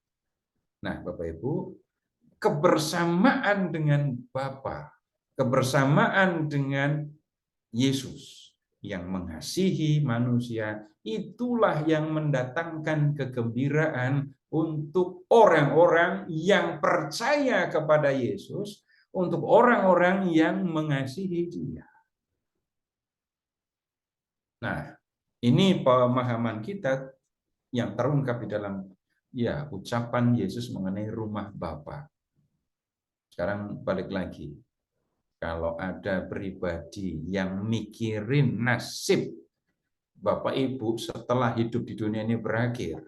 Nah, Bapak Ibu, kebersamaan dengan Bapa, kebersamaan dengan Yesus yang mengasihi manusia, itulah yang mendatangkan kegembiraan untuk orang-orang yang percaya kepada Yesus, untuk orang-orang yang mengasihi Dia. Nah, ini pemahaman kita yang terungkap di dalam ya ucapan Yesus mengenai rumah Bapa. Sekarang balik lagi. Kalau ada pribadi yang mikirin nasib Bapak Ibu setelah hidup di dunia ini berakhir,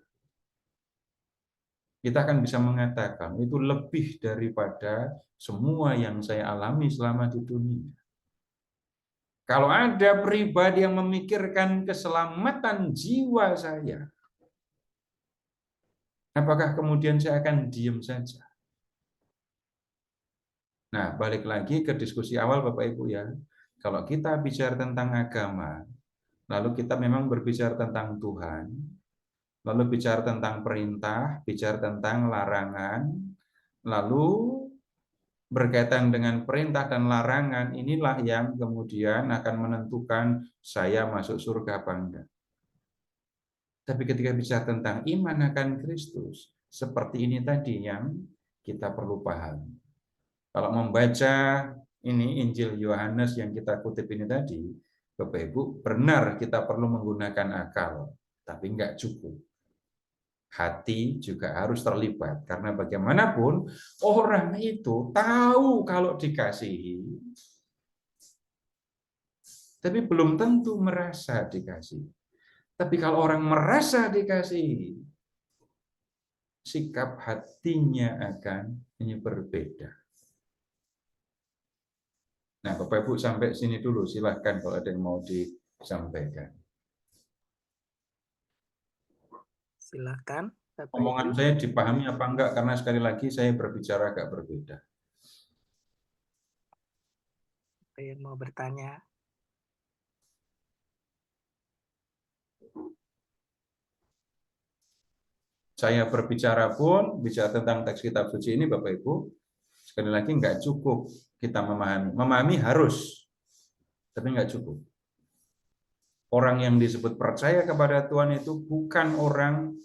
kita akan bisa mengatakan itu lebih daripada semua yang saya alami selama di dunia. Kalau ada pribadi yang memikirkan keselamatan jiwa saya, apakah kemudian saya akan diam saja? Nah, balik lagi ke diskusi awal Bapak Ibu ya. Kalau kita bicara tentang agama, lalu kita memang berbicara tentang Tuhan, lalu bicara tentang perintah, bicara tentang larangan, lalu berkaitan dengan perintah dan larangan, inilah yang kemudian akan menentukan saya masuk surga apa enggak. Tapi ketika bicara tentang iman akan Kristus, seperti ini tadi yang kita perlu paham. Kalau membaca ini Injil Yohanes yang kita kutip ini tadi, Bapak Ibu, benar kita perlu menggunakan akal, tapi nggak cukup. Hati juga harus terlibat, karena bagaimanapun orang itu tahu kalau dikasihi, tapi belum tentu merasa dikasihi. Tapi kalau orang merasa dikasihi, sikap hatinya akan berbeda. Nah, Bapak Ibu sampai sini dulu, silahkan kalau ada yang mau disampaikan. Silakan, Bapak Omongan Ibu. saya dipahami apa enggak, karena sekali lagi saya berbicara agak berbeda. Ada yang mau bertanya? Saya berbicara pun, bicara tentang teks kitab suci ini Bapak Ibu, sekali lagi enggak cukup kita memahami. Memahami harus, tapi enggak cukup. Orang yang disebut percaya kepada Tuhan itu bukan orang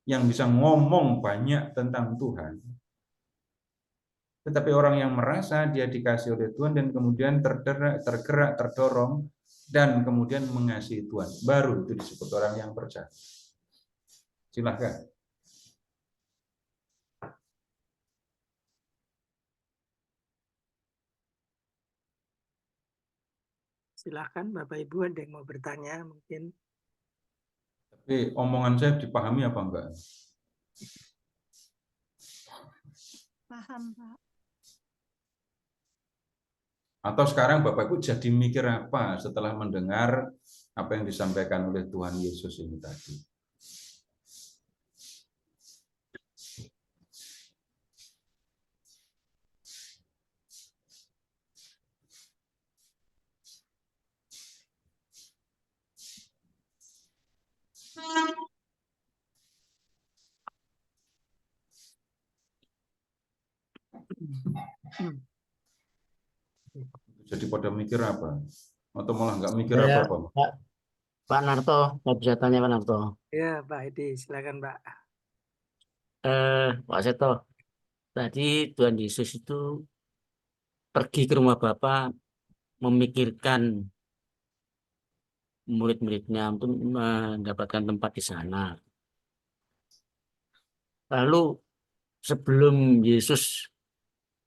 yang bisa ngomong banyak tentang Tuhan, tetapi orang yang merasa dia dikasih oleh Tuhan dan kemudian tergerak, terdorong, dan kemudian mengasihi Tuhan. Baru itu disebut orang yang percaya. Silahkan. Silakan, Bapak Ibu, ada yang mau bertanya mungkin. Tapi omongan saya dipahami apa enggak? Paham, Pak. Atau sekarang Bapak Ibu jadi mikir apa setelah mendengar apa yang disampaikan oleh Tuhan Yesus ini tadi? Jadi pada mikir apa? Atau malah nggak mikir Saya, apa-apa? Pak Narto, saya bisa tanya Pak Narto. Ya, Pak Edi, silakan, Pak. Pak Seto, tadi Tuhan Yesus itu pergi ke rumah Bapak memikirkan murid-muridnya untuk mendapatkan tempat di sana. Lalu sebelum Yesus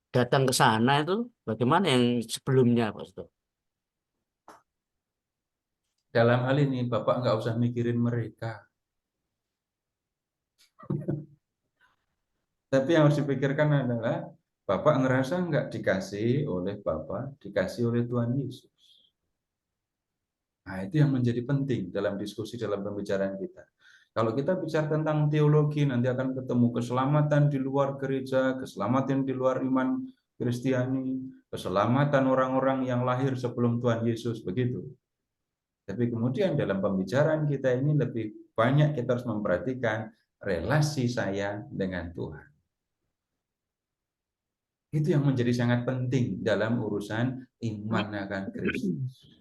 datang ke sana itu bagaimana yang sebelumnya, Pak Seto? Dalam hal ini Bapak nggak usah mikirin mereka. Tapi yang harus dipikirkan adalah Bapak ngerasa nggak dikasih oleh Bapak, dikasih oleh Tuhan Yesus. Nah, itu yang menjadi penting dalam diskusi, dalam pembicaraan kita. Kalau kita bicara tentang teologi, nanti akan ketemu keselamatan di luar gereja, keselamatan di luar iman Kristiani, keselamatan orang-orang yang lahir sebelum Tuhan Yesus, begitu. Tapi kemudian dalam pembicaraan kita ini lebih banyak kita harus memperhatikan relasi saya dengan Tuhan. Itu yang menjadi sangat penting dalam urusan iman akan Kristus.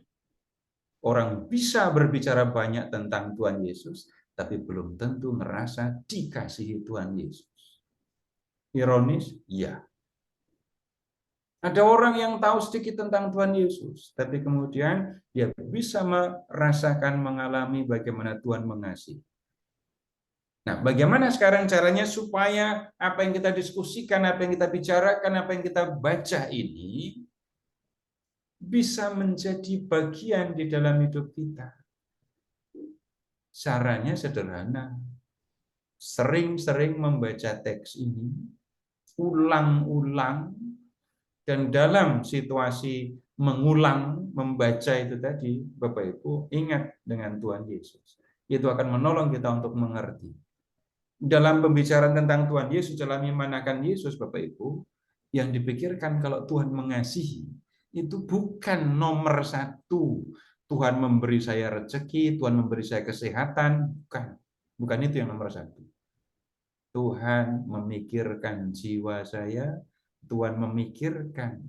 Orang bisa berbicara banyak tentang Tuhan Yesus, tapi belum tentu merasa dikasihi Tuhan Yesus. Ironis? Ya. Ada orang yang tahu sedikit tentang Tuhan Yesus, tapi kemudian dia bisa merasakan, mengalami bagaimana Tuhan mengasihi. Nah, bagaimana sekarang caranya supaya apa yang kita diskusikan, apa yang kita bicarakan, apa yang kita baca ini bisa menjadi bagian di dalam hidup kita? Caranya sederhana. Sering-sering membaca teks ini, ulang-ulang, dan dalam situasi mengulang, membaca itu tadi, Bapak Ibu, ingat dengan Tuhan Yesus. Itu akan menolong kita untuk mengerti. Dalam pembicaraan tentang Tuhan Yesus, dalam iman akan Yesus, Bapak Ibu, yang dipikirkan kalau Tuhan mengasihi, itu bukan nomor satu. Tuhan memberi saya rezeki, Tuhan memberi saya kesehatan, bukan. Bukan itu yang nomor satu. Tuhan memikirkan jiwa saya, Tuhan memikirkan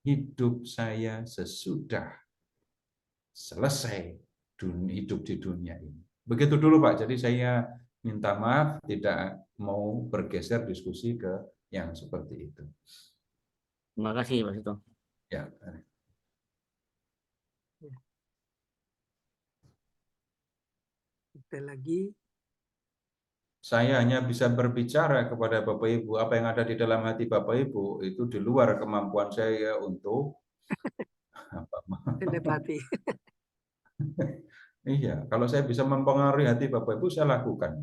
hidup saya sesudah selesai hidup di dunia ini. Begitu dulu Pak, jadi saya minta maaf tidak mau bergeser diskusi ke yang seperti itu. Terima kasih Pak Seto. Ya. Ada lagi? Saya hanya bisa berbicara kepada Bapak Ibu, apa yang ada di dalam hati Bapak Ibu itu di luar kemampuan saya untuk Telepati. Iya, kalau saya bisa mempengaruhi hati Bapak Ibu, saya lakukan.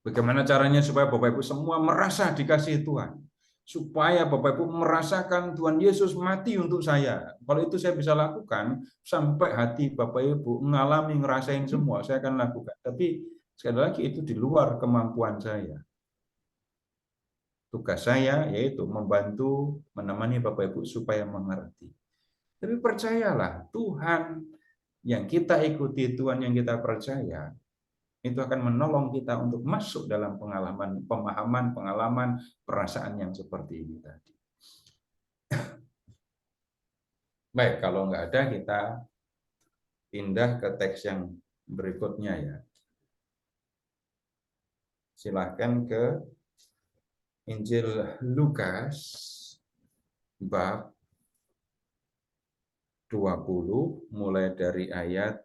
Bagaimana caranya supaya Bapak Ibu semua merasa dikasihi Tuhan? Supaya Bapak Ibu merasakan Tuhan Yesus mati untuk saya. Kalau itu saya bisa lakukan, sampai hati Bapak Ibu mengalami, ngerasain semua, saya akan lakukan. Tapi sekali lagi itu di luar kemampuan saya. Tugas saya yaitu membantu, menemani Bapak Ibu supaya mengerti. Tapi percayalah, Tuhan yang kita ikuti, Tuhan yang kita percaya, itu akan menolong kita untuk masuk dalam pemahaman, pengalaman, perasaan yang seperti ini tadi. Baik, kalau nggak ada, kita pindah ke teks yang berikutnya ya. Silahkan ke Injil Lukas, bab 20, mulai dari ayat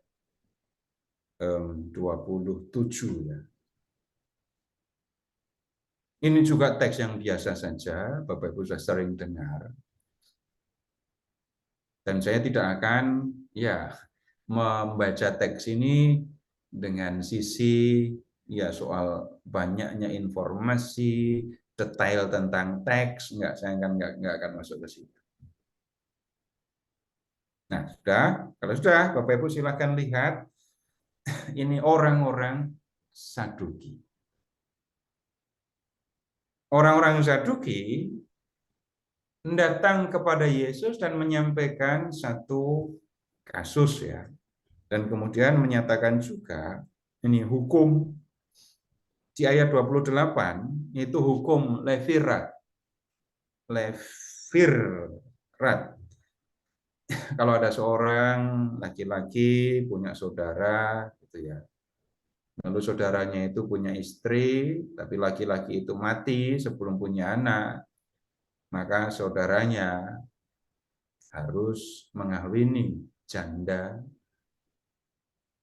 27 ya. Ini juga teks yang biasa saja, Bapak Ibu sudah sering dengar. Dan saya tidak akan membaca teks ini dengan sisi soal banyaknya informasi, detail tentang teks, saya akan masuk ke situ. Nah, kalau sudah, Bapak Ibu silakan lihat. Ini orang-orang Saduki. Orang-orang Saduki datang kepada Yesus dan menyampaikan satu kasus ya. Dan kemudian menyatakan juga ini hukum di ayat 28 itu hukum levirat. Levirat. Kalau ada seorang laki-laki punya saudara gitu ya. Lalu saudaranya itu punya istri, tapi laki-laki itu mati sebelum punya anak, maka saudaranya harus mengawini janda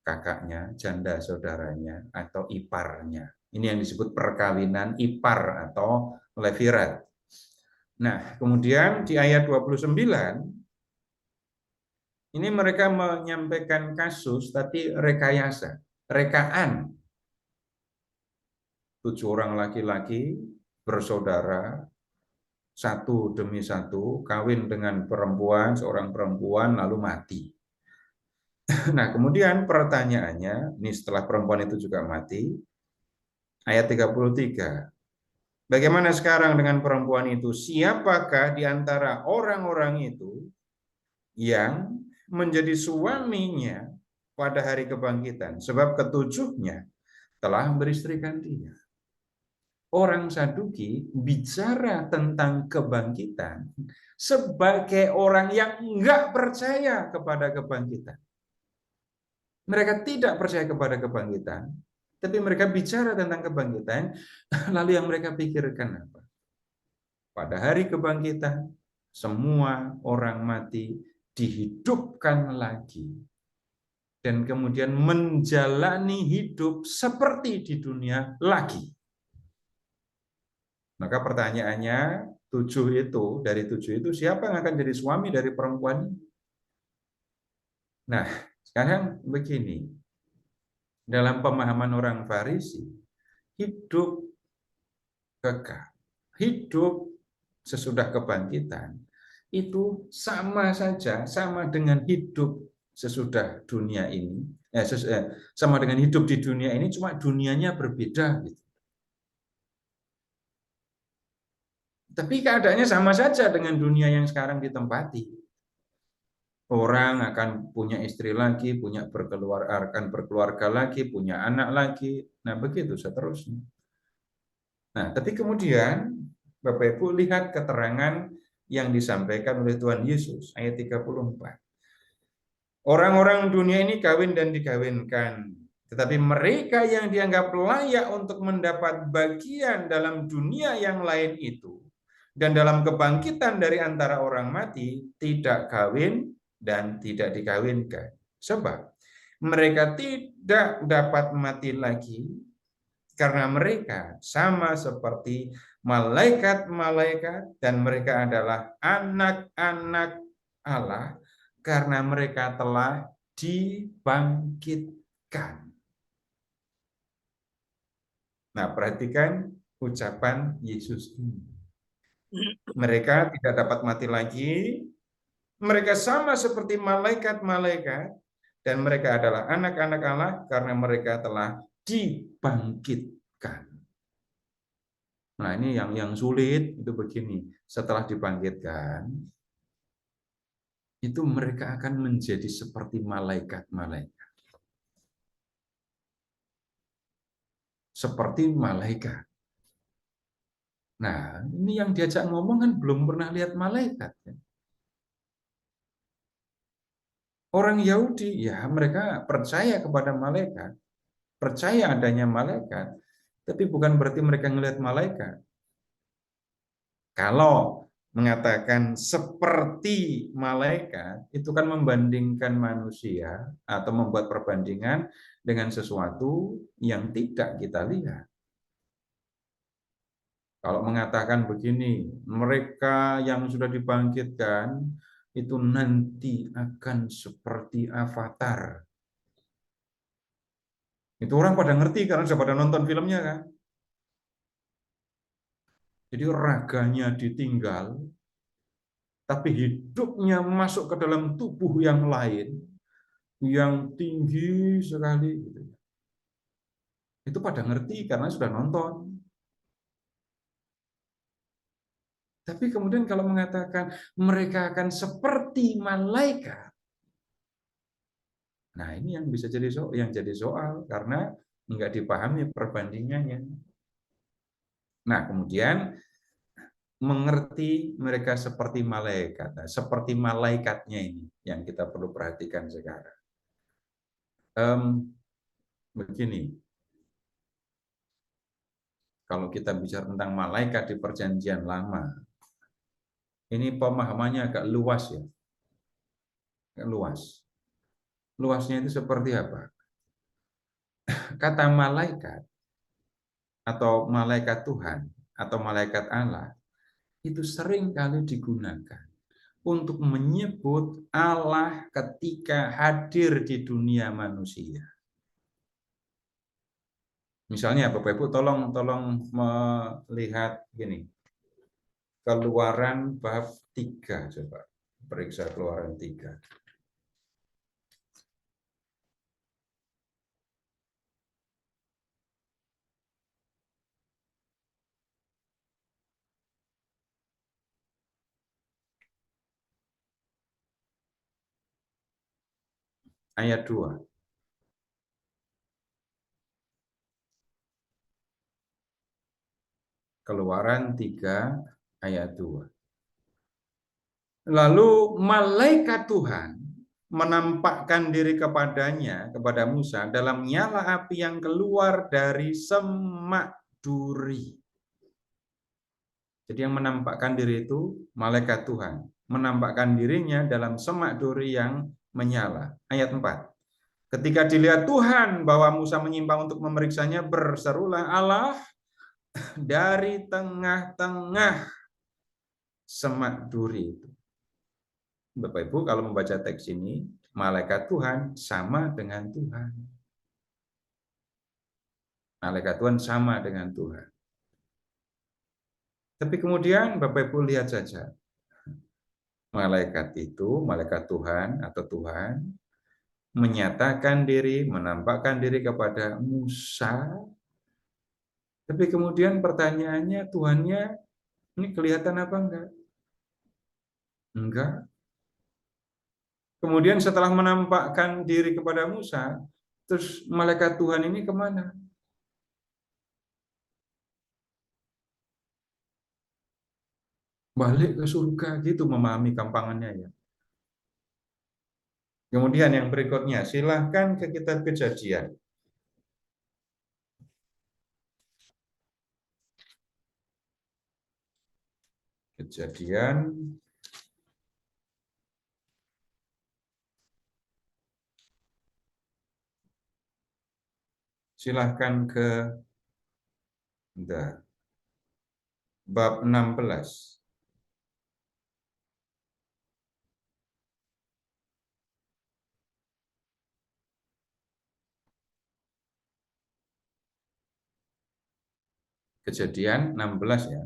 kakaknya, janda saudaranya, atau iparnya. Ini yang disebut perkawinan ipar atau levirat. Nah, kemudian di ayat 29, ini mereka menyampaikan kasus, tapi rekayasa, rekaan. 7 orang laki-laki bersaudara, satu demi satu, kawin dengan perempuan, seorang perempuan, lalu mati. Nah, kemudian pertanyaannya, ini setelah perempuan itu juga mati, ayat 33. Bagaimana sekarang dengan perempuan itu? Siapakah di antara orang-orang itu yang menjadi suaminya pada hari kebangkitan? Sebab ketujuhnya telah beristrikan dia. Orang Saduki bicara tentang kebangkitan sebagai orang yang enggak percaya kepada kebangkitan. Mereka tidak percaya kepada kebangkitan, tapi mereka bicara tentang kebangkitan, lalu yang mereka pikirkan apa? Pada hari kebangkitan, semua orang mati dihidupkan lagi. Dan kemudian menjalani hidup seperti di dunia lagi. Maka pertanyaannya, 7 itu, dari 7 itu siapa yang akan jadi suami dari perempuan ini? Nah, sekarang begini. Dalam pemahaman orang Farisi, hidup kekal, hidup sesudah kebangkitan, itu sama saja, sama dengan hidup sesudah dunia ini, sama dengan hidup di dunia ini, cuma dunianya berbeda. Gitu. Tapi keadaannya sama saja dengan dunia yang sekarang ditempati. Orang akan punya istri lagi, akan berkeluarga lagi, punya anak lagi. Nah, begitu seterusnya. Nah, tapi kemudian Bapak Ibu lihat keterangan yang disampaikan oleh Tuhan Yesus ayat 34. Orang-orang dunia ini kawin dan dikawinkan, tetapi mereka yang dianggap layak untuk mendapat bagian dalam dunia yang lain itu dan dalam kebangkitan dari antara orang mati tidak kawin dan tidak dikawinkan. Sebab mereka tidak dapat mati lagi karena mereka sama seperti malaikat-malaikat dan mereka adalah anak-anak Allah karena mereka telah dibangkitkan. Nah, perhatikan ucapan Yesus ini. Mereka tidak dapat mati lagi, mereka sama seperti malaikat-malaikat, dan mereka adalah anak-anak Allah karena mereka telah dibangkitkan. Nah, ini yang sulit itu begini. Setelah dibangkitkan, itu mereka akan menjadi seperti malaikat-malaikat. Seperti malaikat. Nah, ini yang diajak ngomong kan belum pernah lihat malaikat. Orang Yahudi, ya mereka percaya kepada malaikat, percaya adanya malaikat, tapi bukan berarti mereka ngelihat malaikat. Kalau mengatakan seperti malaikat, itu kan membandingkan manusia atau membuat perbandingan dengan sesuatu yang tidak kita lihat. Kalau mengatakan begini, mereka yang sudah dibangkitkan itu nanti akan seperti Avatar. Itu orang pada ngerti karena sudah pada nonton filmnya kan. Jadi raganya ditinggal, tapi hidupnya masuk ke dalam tubuh yang lain, yang tinggi sekali. Itu pada ngerti karena sudah nonton. Tapi kemudian kalau mengatakan mereka akan seperti malaikat, nah ini yang bisa jadi soal karena nggak dipahami perbandingannya. Nah kemudian mengerti mereka seperti malaikat, nah, seperti malaikatnya ini yang kita perlu perhatikan sekarang. Begini, kalau kita bicara tentang malaikat di Perjanjian Lama, ini pemahamannya agak luas ya, agak luas. Luasnya itu seperti apa? Kata malaikat atau malaikat Tuhan atau malaikat Allah itu sering kali digunakan untuk menyebut Allah ketika hadir di dunia manusia. Misalnya Bapak Ibu tolong melihat gini. Keluaran bab 3 coba. Periksa Keluaran 3. Ayat 2. Keluaran 3 ayat 2. Lalu malaikat Tuhan menampakkan diri kepadanya, kepada Musa, dalam nyala api yang keluar dari semak duri. Jadi yang menampakkan diri itu malaikat Tuhan. Menampakkan dirinya dalam semak duri yang menyala. Ayat 4. Ketika dilihat Tuhan bahwa Musa menyimpang untuk memeriksanya, berserulah Allah dari tengah-tengah semak duri itu. Bapak Ibu kalau membaca teks ini, malaikat Tuhan sama dengan Tuhan. Malaikat Tuhan sama dengan Tuhan. Tapi kemudian Bapak Ibu lihat saja. Malaikat itu, malaikat Tuhan atau Tuhan, menyatakan diri, menampakkan diri kepada Musa. Tapi kemudian pertanyaannya, Tuhannya ini kelihatan apa enggak? Enggak. Kemudian setelah menampakkan diri kepada Musa, terus malaikat Tuhan ini kemana? Balik ke surga, gitu memahami gampangannya ya. Kemudian yang berikutnya, silahkan ke kitab Kejadian. Kejadian Silahkan ke bab 16. Kejadian 16 ya.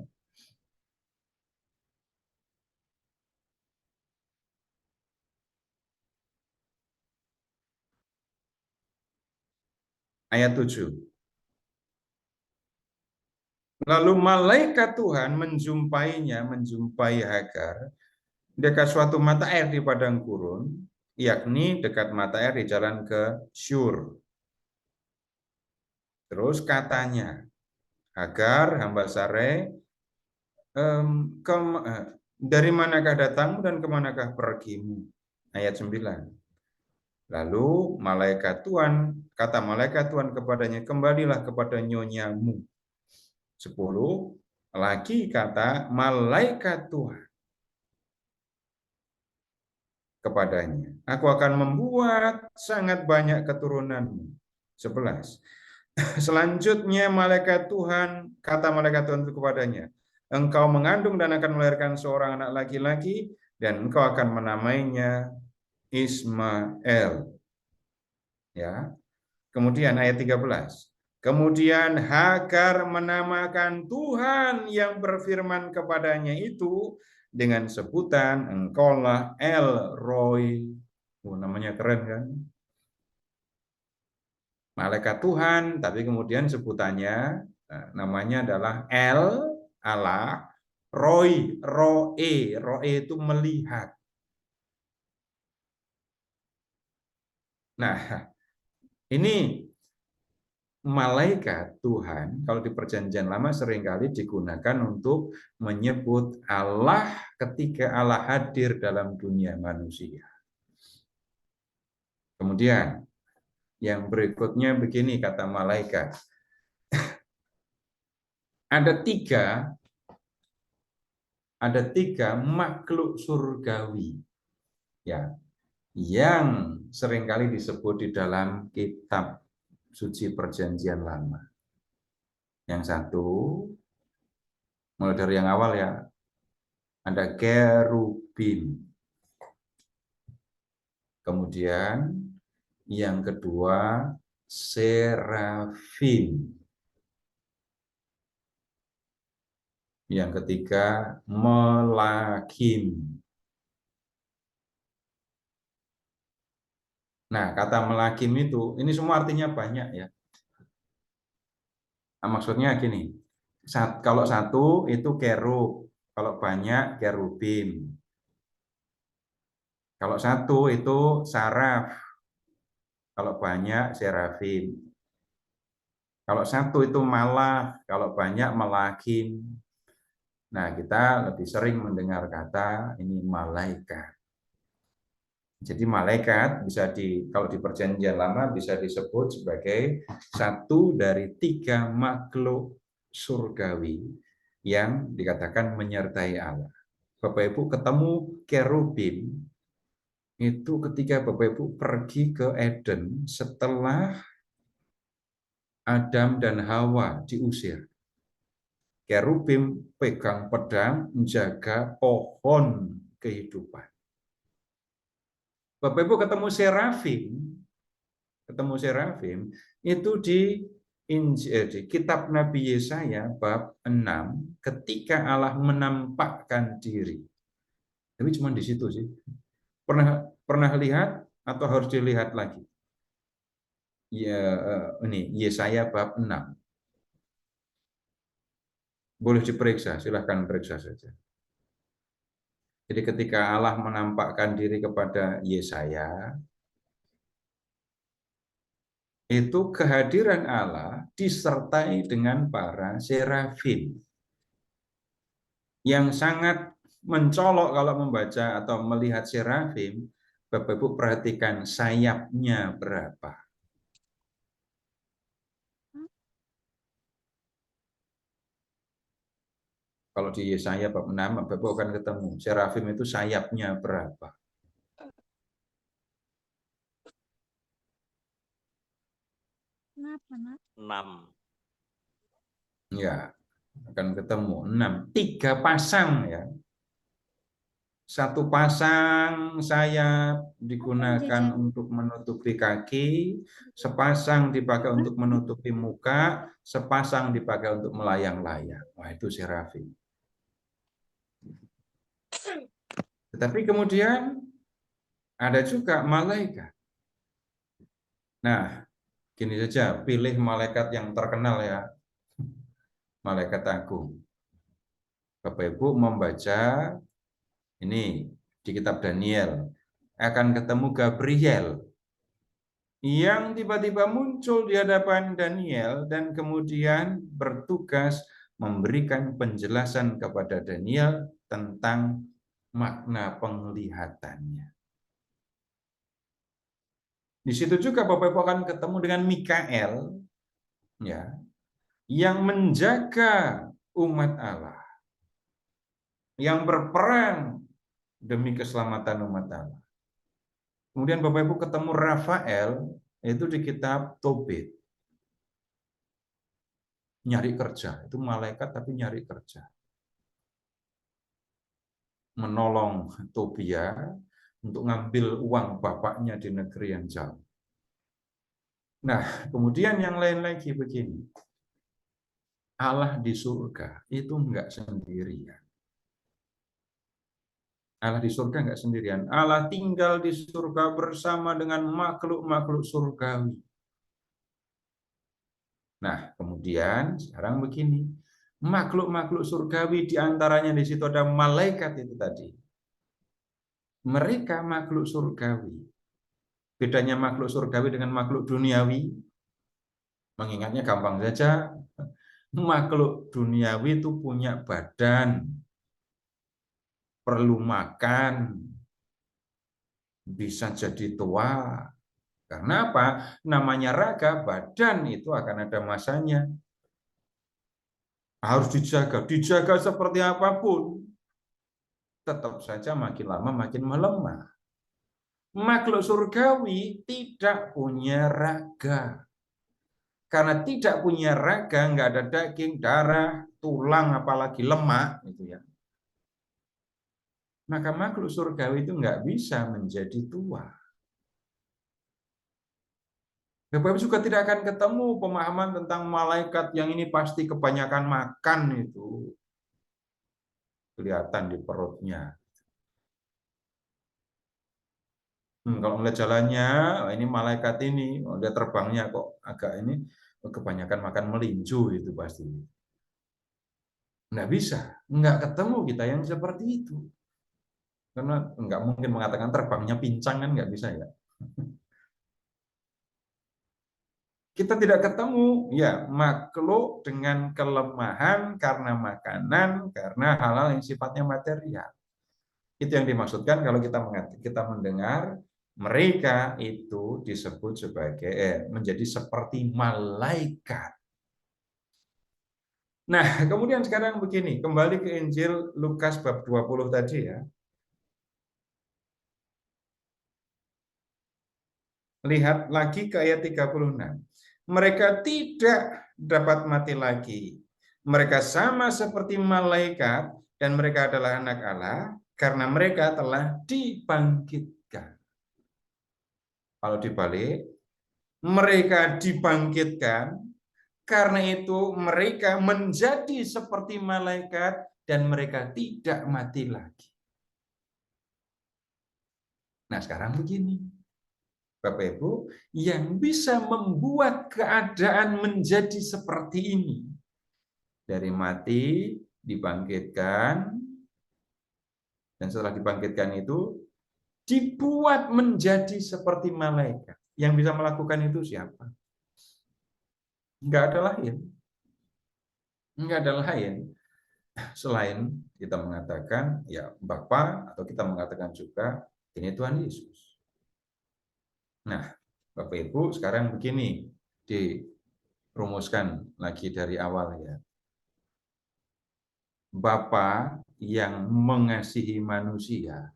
Ayat 7. Lalu malaikat Tuhan menjumpai Hagar dekat suatu mata air di padang gurun, yakni dekat mata air di jalan ke Syur. Terus katanya, Hagar, hamba Sarai, dari manakah datangmu dan kemanakah pergimu? Ayat 9. Lalu kata malaikat Tuhan kepadanya, kembalilah kepada nyonyamu. 10. Lagi kata malaikat Tuhan kepadanya, aku akan membuat sangat banyak keturunanmu. 11. Selanjutnya kata malaikat Tuhan itu kepadanya, engkau mengandung dan akan melahirkan seorang anak laki-laki dan engkau akan menamainya Ismail. Ya. Kemudian ayat 13. Kemudian Hagar menamakan Tuhan yang berfirman kepadanya itu dengan sebutan engkaulah El Roi. Namanya keren kan? Malaikat Tuhan, tapi kemudian sebutannya namanya adalah El Allah Roe, Roe itu melihat. Nah, ini malaikat Tuhan kalau di Perjanjian Lama seringkali digunakan untuk menyebut Allah ketika Allah hadir dalam dunia manusia. Kemudian yang berikutnya begini kata malaikat. Ada tiga makhluk surgawi ya yang seringkali disebut di dalam kitab suci Perjanjian Lama. Yang satu, mulai dari yang awal ya, ada kerubim. Kemudian yang kedua, serafim. Yang ketiga, melakim. Nah, kata melakim itu, ini semua artinya banyak ya. Nah, maksudnya gini, kalau satu itu kerub, kalau banyak kerubim. Kalau satu itu saraf, kalau banyak serafim. Kalau satu itu malah, kalau banyak melakim. Nah, kita lebih sering mendengar kata ini malaikat. Jadi malaikat kalau di Perjanjian Lama bisa disebut sebagai satu dari tiga makhluk surgawi yang dikatakan menyertai Allah. Bapak Ibu ketemu kerubim itu ketika Bapak Ibu pergi ke Eden setelah Adam dan Hawa diusir. Kerubim pegang pedang menjaga pohon kehidupan. Bapak Ibu ketemu serafim itu di kitab Nabi Yesaya bab 6 ketika Allah menampakkan diri. Tapi cuma di situ sih. Pernah lihat atau harus dilihat lagi? Ya, ini Yesaya bab 6. Boleh diperiksa, silahkan periksa saja. Jadi ketika Allah menampakkan diri kepada Yesaya, itu kehadiran Allah disertai dengan para serafim yang sangat mencolok kalau membaca atau melihat serafim. Bapak Ibu perhatikan sayapnya berapa. Kalau di Yesaya bab 6, Bapak Ibu akan ketemu serafim itu sayapnya berapa. 6. Ya, akan ketemu 6. 3 pasang ya. 1 pasang sayap digunakan untuk menutupi kaki, sepasang dipakai untuk menutupi muka, sepasang dipakai untuk melayang-layang. Wah, itu serafim. Tetapi kemudian ada juga malaikat. Nah, gini saja, pilih malaikat yang terkenal ya. Malaikat agung. Bapak Ibu membaca ini di kitab Daniel, akan ketemu Gabriel yang tiba-tiba muncul di hadapan Daniel dan kemudian bertugas memberikan penjelasan kepada Daniel tentang makna penglihatannya. Di situ juga Bapak Ibu akan ketemu dengan Mikael ya, yang menjaga umat Allah, yang berperang demi keselamatan umat Allah. Kemudian Bapak Ibu ketemu Rafael, itu di kitab Tobit. Nyari kerja, itu malaikat tapi nyari kerja. Menolong Tobia untuk ngambil uang bapaknya di negeri yang jauh. Nah, kemudian yang lain lagi begini. Allah di surga itu enggak sendirian. Allah di surga enggak sendirian. Allah tinggal di surga bersama dengan makhluk-makhluk surgawi. Nah, kemudian sekarang begini. Makhluk-makhluk surgawi diantaranya di situ ada malaikat itu tadi. Mereka makhluk surgawi. Bedanya makhluk surgawi dengan makhluk duniawi, mengingatnya gampang saja. Makhluk duniawi itu punya badan, perlu makan, bisa jadi tua. Karena apa? Namanya raga, badan itu akan ada masanya. Harus dijaga seperti apapun. Tetap saja makin lama makin melemah. Makhluk surgawi tidak punya raga. Karena tidak punya raga, nggak ada daging, darah, tulang, apalagi lemak, gitu ya. Maka makhluk surgawi itu nggak bisa menjadi tua. Bapak Ibu juga tidak akan ketemu pemahaman tentang malaikat yang ini pasti kebanyakan makan itu. Kelihatan di perutnya. Kalau melihat jalannya, ini malaikat ini, dia terbangnya kok agak ini, kebanyakan makan melinju itu pasti. Nggak bisa, nggak ketemu kita yang seperti itu. Karena nggak mungkin mengatakan terbangnya pincang kan nggak bisa ya. Kita tidak ketemu ya makhluk dengan kelemahan karena makanan, karena hal-hal yang sifatnya material. Itu yang dimaksudkan kalau kita mendengar mereka itu disebut sebagai menjadi seperti malaikat. Nah, kemudian sekarang begini, kembali ke Injil Lukas bab 20 tadi ya. Lihat lagi ke ayat 36. Mereka tidak dapat mati lagi. Mereka sama seperti malaikat dan mereka adalah anak Allah karena mereka telah dibangkitkan. Kalau dibalik, mereka dibangkitkan, karena itu mereka menjadi seperti malaikat dan mereka tidak mati lagi. Nah, sekarang begini. Bapak Ibu, yang bisa membuat keadaan menjadi seperti ini. Dari mati, dibangkitkan, dan setelah dibangkitkan itu, dibuat menjadi seperti malaikat. Yang bisa melakukan itu siapa? Enggak ada lain. Enggak ada lain. Selain kita mengatakan, ya Bapa, atau kita mengatakan juga, ini Tuhan Yesus. Nah, Bapak Ibu, sekarang begini, dirumuskan lagi dari awal ya. Bapa yang mengasihi manusia,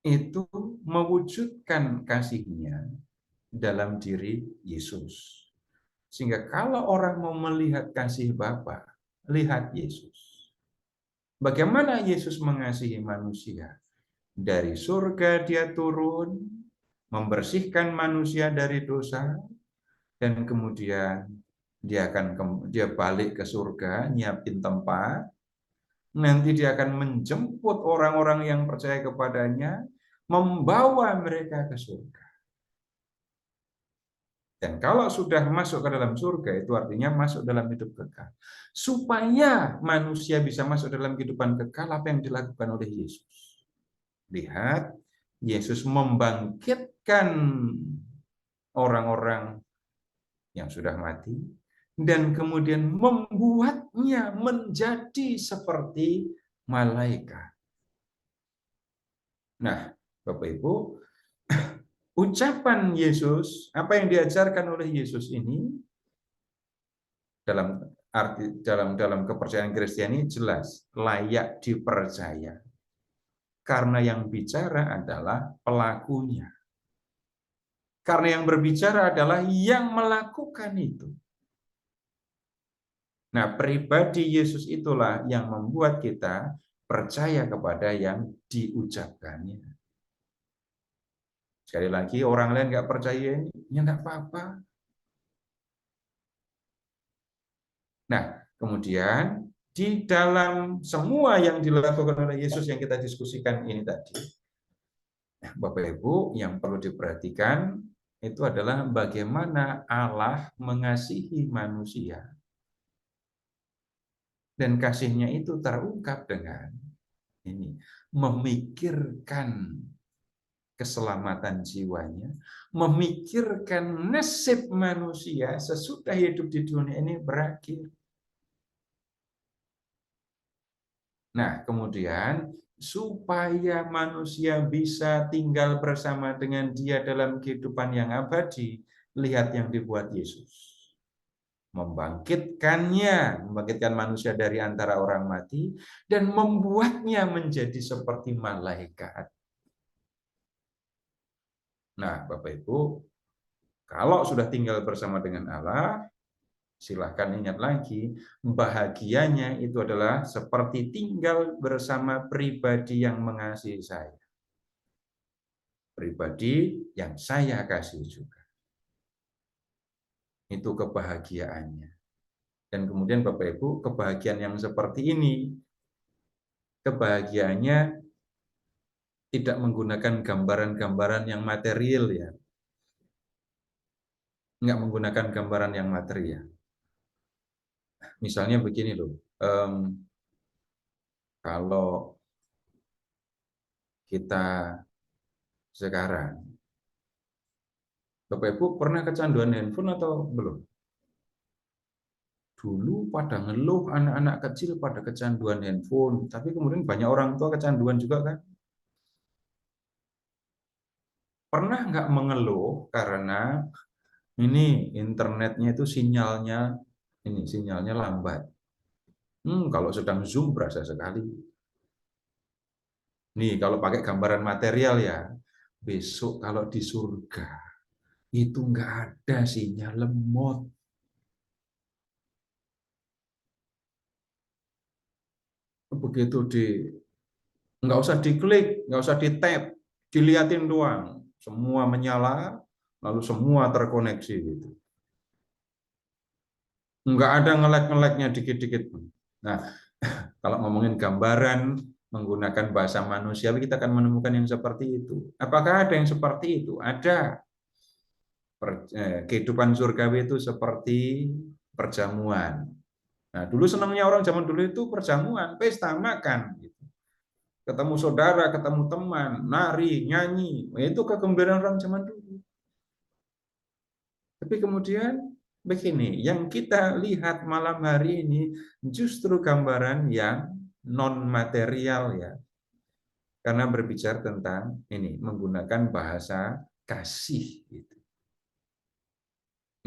itu mewujudkan kasihnya dalam diri Yesus. Sehingga kalau orang mau melihat kasih Bapa, lihat Yesus. Bagaimana Yesus mengasihi manusia? Dari surga dia turun, membersihkan manusia dari dosa, dan kemudian dia balik ke surga, nyiapin tempat. Nanti dia akan menjemput orang-orang yang percaya kepadanya, membawa mereka ke surga. Dan kalau sudah masuk ke dalam surga, itu artinya masuk dalam hidup kekal. Supaya manusia bisa masuk dalam kehidupan kekal, apa yang dilakukan oleh Yesus? Lihat, Yesus membangkitkan orang-orang yang sudah mati, dan kemudian membuatnya menjadi seperti malaikat. Nah, Bapak Ibu, ucapan Yesus, apa yang diajarkan oleh Yesus ini dalam kepercayaan Kristiani jelas layak dipercaya. Karena yang bicara adalah pelakunya. Karena yang berbicara adalah yang melakukan itu. Nah, pribadi Yesus itulah yang membuat kita percaya kepada yang diucapkannya. Sekali lagi, orang lain nggak percaya ini, ya nggak apa-apa. Nah, kemudian di dalam semua yang dilakukan oleh Yesus yang kita diskusikan ini tadi, Bapak Ibu, yang perlu diperhatikan itu adalah bagaimana Allah mengasihi manusia. Dan kasihnya itu terungkap dengan ini, memikirkan keselamatan jiwanya, memikirkan nasib manusia sesudah hidup di dunia ini berakhir. Nah, kemudian supaya manusia bisa tinggal bersama dengan Dia dalam kehidupan yang abadi, lihat yang dibuat Yesus. Membangkitkan manusia dari antara orang mati, dan membuatnya menjadi seperti malaikat. Nah, Bapak Ibu, kalau sudah tinggal bersama dengan Allah, silahkan ingat lagi, bahagianya itu adalah seperti tinggal bersama pribadi yang mengasihi saya. Pribadi yang saya kasih juga. Itu kebahagiaannya. Dan kemudian Bapak Ibu, kebahagiaan yang seperti ini, kebahagiaannya tidak menggunakan gambaran-gambaran yang material ya. Enggak menggunakan gambaran yang material. Misalnya begini loh, kalau kita sekarang, Bapak Ibu pernah kecanduan handphone atau belum? Dulu pada ngeluh anak-anak kecil pada kecanduan handphone, tapi kemudian banyak orang tua kecanduan juga kan? Pernah nggak mengeluh karena ini internetnya itu sinyalnya lambat. Kalau sedang Zoom berasa sekali. Nih, kalau pakai gambaran material ya, besok kalau di surga, itu nggak ada sinyal lemot. Begitu nggak usah diklik, nggak usah di-tap, diliatin doang. Semua menyala, lalu semua terkoneksi gitu. Nggak ada ngelek-ngeleknya dikit-dikit. Nah, kalau ngomongin gambaran, menggunakan bahasa manusiawi, kita akan menemukan yang seperti itu. Apakah ada yang seperti itu? Ada. Kehidupan surgawi itu seperti perjamuan. Nah, dulu senangnya orang zaman dulu itu perjamuan, pesta makan. Ketemu saudara, ketemu teman, nari, nyanyi. Itu kegembiraan orang zaman dulu. Tapi kemudian begini, yang kita lihat malam hari ini justru gambaran yang non-material ya. Karena berbicara tentang ini, menggunakan bahasa kasih.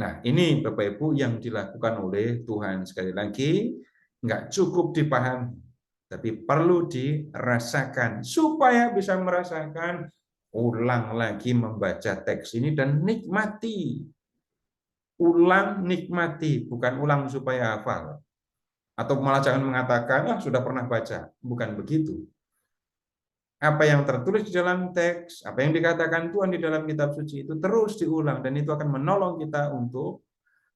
Nah, ini Bapak Ibu yang dilakukan oleh Tuhan. Sekali lagi, nggak cukup dipahami, tapi perlu dirasakan. Supaya bisa merasakan, ulang lagi membaca teks ini dan nikmati. Ulang, nikmati, bukan ulang supaya hafal. Atau malah jangan mengatakan, sudah pernah baca. Bukan begitu. Apa yang tertulis di dalam teks, apa yang dikatakan Tuhan di dalam kitab suci itu terus diulang, dan itu akan menolong kita untuk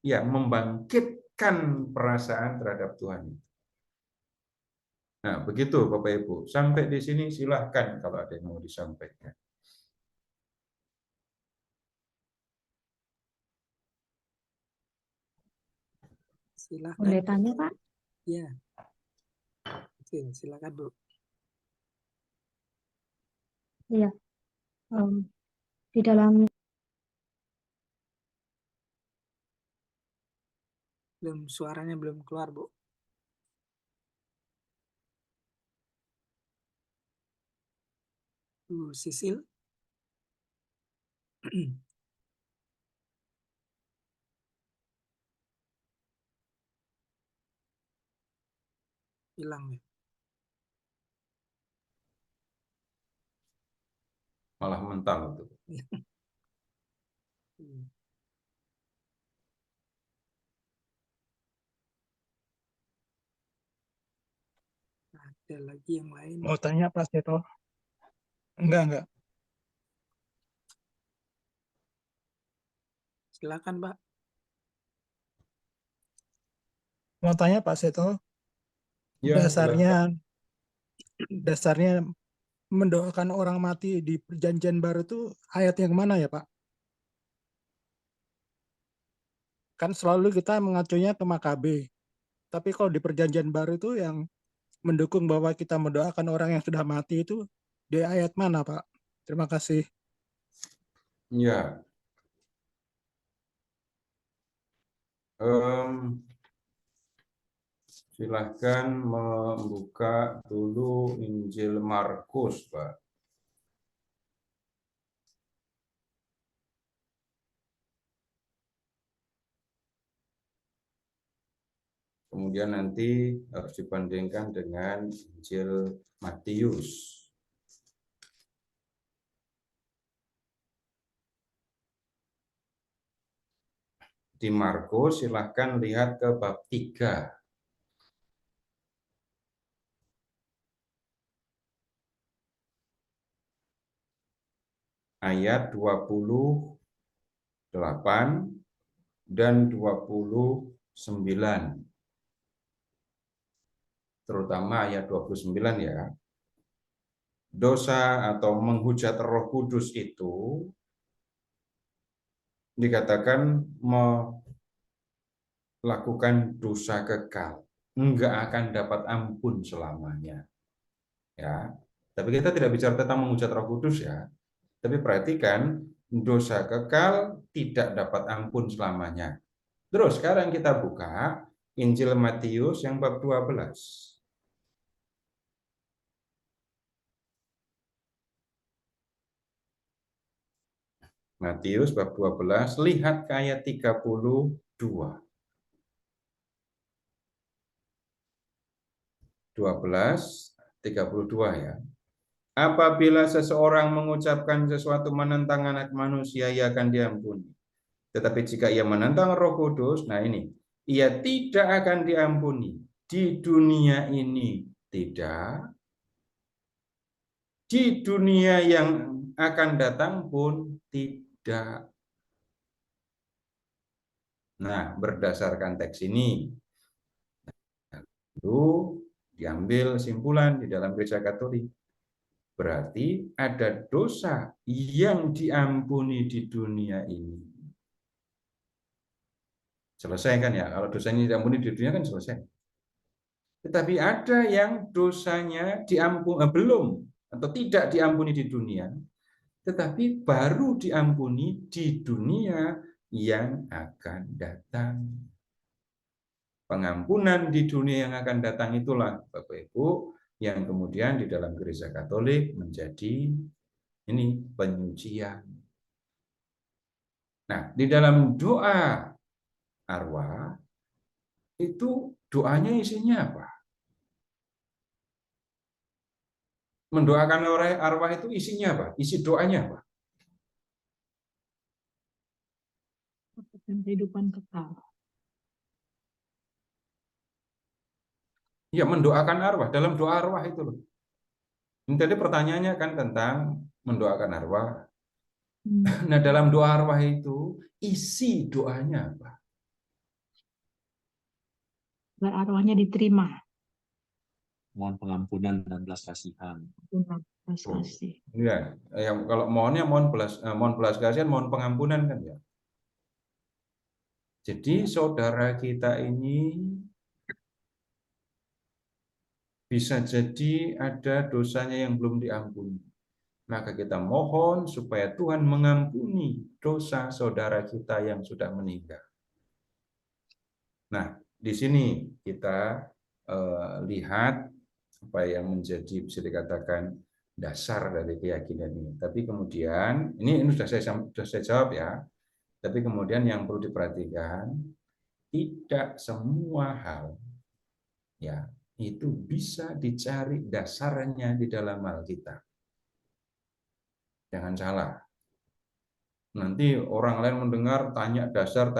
membangkitkan perasaan terhadap Tuhan. Nah, begitu Bapak Ibu. Sampai di sini silahkan kalau ada yang mau disampaikan. Silahkan. Boleh tanya, Pak? Ya. Oke, silakan Bu. Iya. Di dalam Suaranya belum keluar, Bu. Sisil. Hilang ya. Malah mental itu. Ada lagi yang lain? Mau tanya Pak Seto? Enggak. Silakan, Pak. Mau tanya Pak Seto, Ya, dasarnya mendoakan orang mati di Perjanjian Baru itu ayat yang mana ya Pak? Kan selalu kita mengacunya ke Makabe. Tapi kalau di Perjanjian Baru itu yang mendukung bahwa kita mendoakan orang yang sudah mati itu di ayat mana Pak? Terima kasih. Ya. Silahkan membuka dulu Injil Markus, Pak. Kemudian nanti harus dibandingkan dengan Injil Matius. Di Markus silahkan lihat ke bab 3. Ayat 28 dan 29. Terutama ayat 29 ya. Dosa atau menghujat Roh Kudus itu dikatakan melakukan dosa kekal, enggak akan dapat ampun selamanya. Ya. Tapi kita tidak bicara tentang menghujat Roh Kudus ya. Tapi perhatikan, dosa kekal tidak dapat ampun selamanya. Terus sekarang kita buka Injil Matius yang bab 12. Matius bab 12, lihat ke ayat 32. 12:32 ya. Apabila seseorang mengucapkan sesuatu menentang anak manusia, ia akan diampuni. Tetapi jika ia menentang Roh Kudus, nah ini, ia tidak akan diampuni. Di dunia ini tidak, di dunia yang akan datang pun tidak. Nah, berdasarkan teks ini, lalu diambil kesimpulan di dalam Gereja Katolik. Berarti ada dosa yang diampuni di dunia ini. Selesai kan ya? Kalau dosanya diampuni di dunia kan selesai. Tetapi ada yang dosanya belum atau tidak diampuni di dunia, tetapi baru diampuni di dunia yang akan datang. Pengampunan di dunia yang akan datang itulah, Bapak Ibu, yang kemudian di dalam Gereja Katolik menjadi ini penyucian. Nah, di dalam doa arwah itu doanya isinya apa? mendoakan arwah itu isinya apa? Isi doanya apa? Kehidupan kekal. Ya, mendoakan arwah. Dalam doa arwah itu loh. Ini tadi pertanyaannya kan tentang mendoakan arwah. Nah, dalam doa arwah itu, isi doanya apa? Agar arwahnya diterima. Mohon pengampunan dan belas kasihan. Belas kasih. Ya, yang kalau mohonnya mohon belas kasihan, mohon pengampunan kan ya. Jadi saudara kita ini bisa jadi ada dosanya yang belum diampuni. Maka kita mohon supaya Tuhan mengampuni dosa saudara kita yang sudah meninggal. Nah, di sini kita lihat apa yang menjadi bisa dikatakan dasar dari keyakinan ini. Tapi kemudian ini sudah saya jawab ya. Tapi kemudian yang perlu diperhatikan, tidak semua hal ya itu bisa dicari dasarnya di dalam Alkitab. Jangan salah. Nanti orang lain mendengar tanya dasar,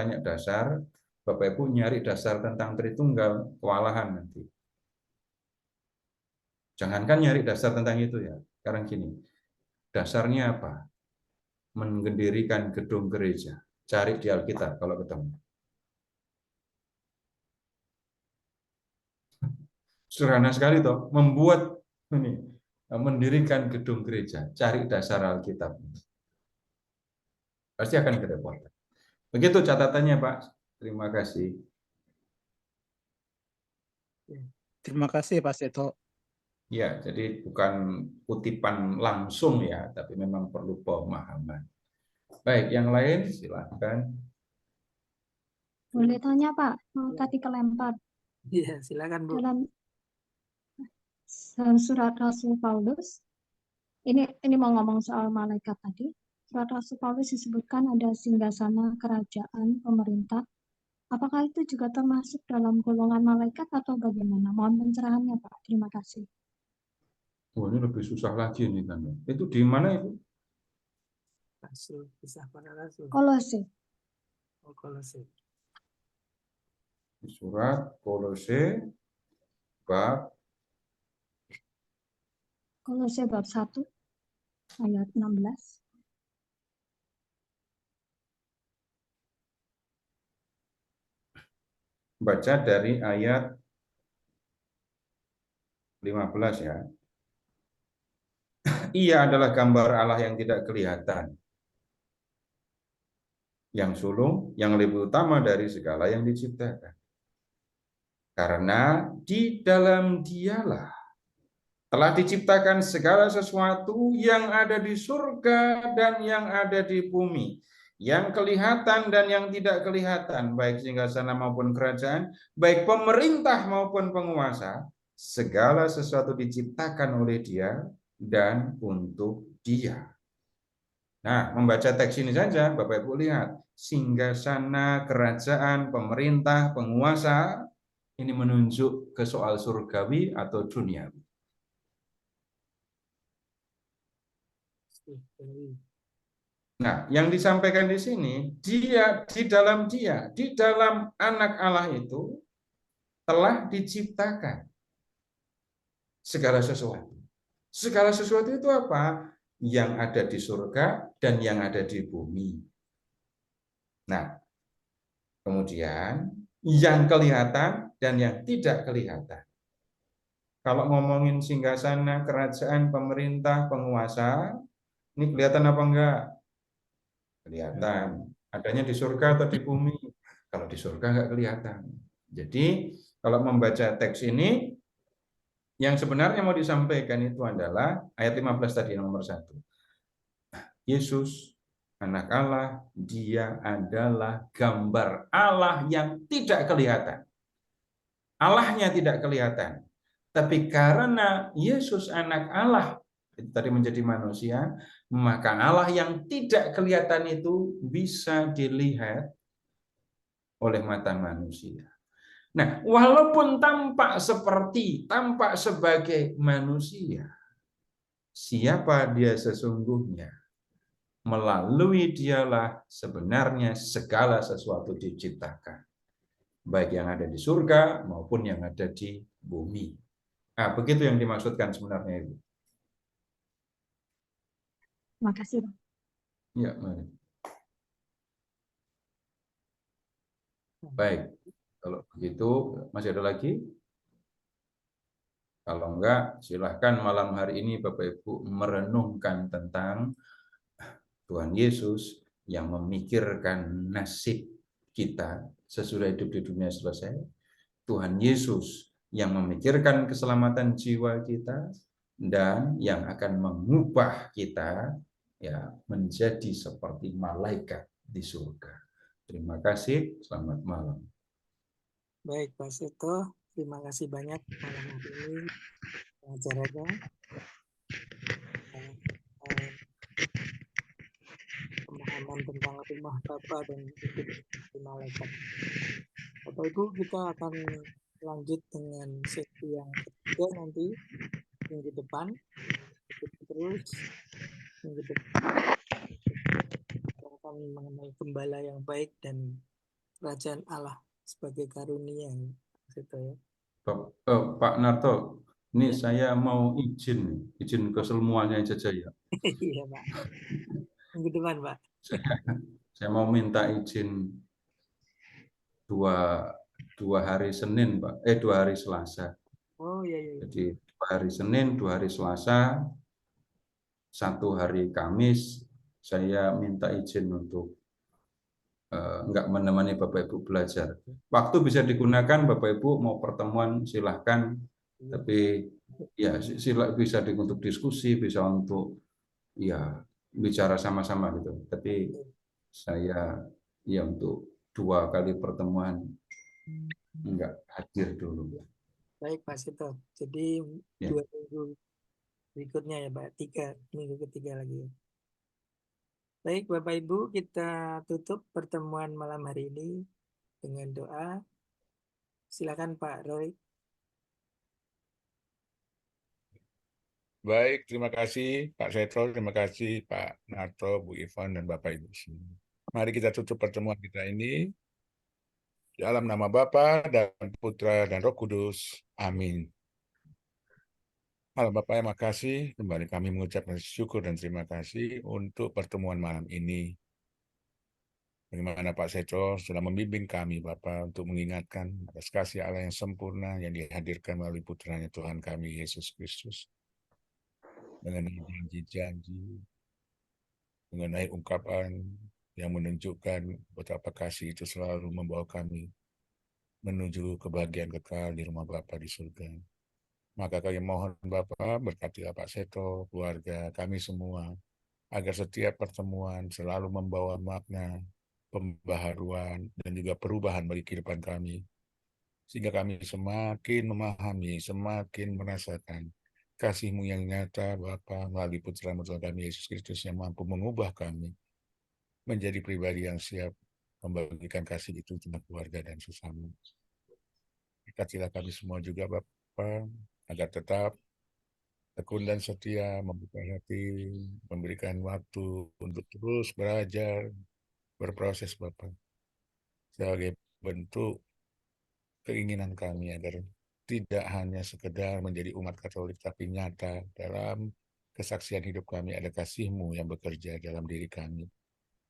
Bapak Ibu nyari dasar tentang Tritunggal, kewalahan nanti. Jangankan nyari dasar tentang itu ya. Sekarang gini, dasarnya apa? Mendirikan gedung gereja. Cari di Alkitab kalau ketemu. Sederhana sekali toh, membuat ini, mendirikan gedung gereja. Cari dasar Alkitab. Pasti akan kerepotan. Begitu catatannya, Pak. Terima kasih. Terima kasih Pak Seto. Ya, jadi bukan kutipan langsung ya, tapi memang perlu pemahaman. Baik, yang lain silakan. Boleh tanya Pak, tadi kelempar. Iya, silakan Bu. Dalam surat Rasul Paulus, ini mau ngomong soal malaikat tadi. Surat Rasul Paulus disebutkan ada singgasana kerajaan pemerintah. Apakah itu juga termasuk dalam golongan malaikat atau bagaimana? Mohon pencerahannya Pak. Terima kasih. Oh, ini lebih susah lagi nih kan. Itu di mana itu? Rasul, kisah para rasul. Kolose. Oh, Kolose. Surat Kolose bab Kolose bab 1 ayat 16. baca dari ayat 15 ya. Ia adalah gambar Allah yang tidak kelihatan, yang sulung, yang lebih utama dari segala yang diciptakan. Karena di dalam Dialah telah diciptakan segala sesuatu yang ada di surga dan yang ada di bumi, yang kelihatan dan yang tidak kelihatan, baik singgasana maupun kerajaan, baik pemerintah maupun penguasa, segala sesuatu diciptakan oleh Dia dan untuk Dia. Nah, membaca teks ini saja, Bapak Ibu lihat, singgasana, kerajaan, pemerintah, penguasa, ini menunjuk ke soal surgawi atau duniawi. Nah, yang disampaikan di sini, Dia di dalam anak Allah itu telah diciptakan segala sesuatu. Segala sesuatu itu apa? Yang ada di surga dan yang ada di bumi. Nah, kemudian yang kelihatan dan yang tidak kelihatan. Kalau ngomongin singgasana, kerajaan, pemerintah, penguasa, ini kelihatan apa enggak? Kelihatan. Adanya di surga atau di bumi? Kalau di surga enggak kelihatan. Jadi, kalau membaca teks ini, yang sebenarnya mau disampaikan itu adalah ayat 15 tadi nomor 1. Yesus, anak Allah, Dia adalah gambar Allah yang tidak kelihatan. Allahnya tidak kelihatan. Tapi karena Yesus anak Allah itu tadi menjadi manusia, maka Allah yang tidak kelihatan itu bisa dilihat oleh mata manusia. Nah, walaupun tampak sebagai manusia, siapa dia sesungguhnya. Melalui dialah sebenarnya segala sesuatu diciptakan, baik yang ada di surga maupun yang ada di bumi. Nah, begitu yang dimaksudkan sebenarnya Ibu. Terima kasih, Pak. Ya, mari. Baik, kalau begitu masih ada lagi? Kalau enggak, silahkan malam hari ini Bapak Ibu merenungkan tentang Tuhan Yesus yang memikirkan nasib kita sesudah hidup di dunia selesai. Tuhan Yesus yang memikirkan keselamatan jiwa kita dan yang akan mengubah kita ya menjadi seperti malaikat di surga. Terima kasih, selamat malam. Baik, Pak Seto, terima kasih banyak malam hari ini pengajaranya. Pemahaman tentang rumah Bapa dan hidup di malaikat. Bapak Ibu, kita akan lanjut dengan sesi yang ketiga nanti minggu depan. Terus minggu depan kita akan mengenai gembala yang baik dan kerajaan Allah sebagai karunia. Gitu ya. Pak Narto, ini saya mau izin ke semuanya saja ya. Iya Pak. Minggu depan Pak. Saya mau minta izin dua hari Senin Pak, 2 hari Selasa. Oh iya. Jadi 2 hari Senin, 2 hari Selasa, 1 hari Kamis. Saya minta izin untuk enggak menemani Bapak Ibu belajar. Waktu bisa digunakan Bapak Ibu mau pertemuan silahkan, tapi ya bisa untuk diskusi, bisa untuk ya bicara sama-sama gitu. Tapi saya ya untuk 2 kali pertemuan enggak hadir dulu. Baik Pak Seto. Jadi ya. 2 minggu berikutnya ya Pak, 3 minggu ketiga lagi. Baik Bapak Ibu, kita tutup pertemuan malam hari ini dengan doa. Silakan Pak Roy. Baik, terima kasih Pak Setro, terima kasih Pak Narto, Bu Ivan, dan Bapak Ibu semua. Mari kita tutup pertemuan kita ini. Dalam nama Bapa dan Putra dan Roh Kudus. Amin. Halo Bapak, terima kasih. Kembali kami mengucapkan syukur dan terima kasih untuk pertemuan malam ini. Bagaimana Pak Setro sudah membimbing kami Bapak untuk mengingatkan atas kasih Allah yang sempurna yang dihadirkan melalui putranya Tuhan kami Yesus Kristus. Mengenai janji-janji, mengenai ungkapan yang menunjukkan betapa kasih itu selalu membawa kami menuju kebahagiaan kekal di rumah Bapa di surga. Maka kami mohon Bapa berkatilah Pak Seto, keluarga kami semua, agar setiap pertemuan selalu membawa makna, pembaharuan, dan juga perubahan bagi kehidupan kami. Sehingga kami semakin memahami, semakin merasakan kasih-Mu yang nyata Bapa melalui Putra-Mu Tuhan kami Yesus Kristus yang mampu mengubah kami menjadi pribadi yang siap membagikan kasih itu tentang keluarga dan sesama. Berkatilah kami semua juga Bapa, agar tetap tekun dan setia, membuka hati, memberikan waktu untuk terus belajar, berproses Bapa. Sebagai bentuk keinginan kami agar tidak hanya sekedar menjadi umat Katolik, tapi nyata dalam kesaksian hidup kami ada kasih-Mu yang bekerja dalam diri kami.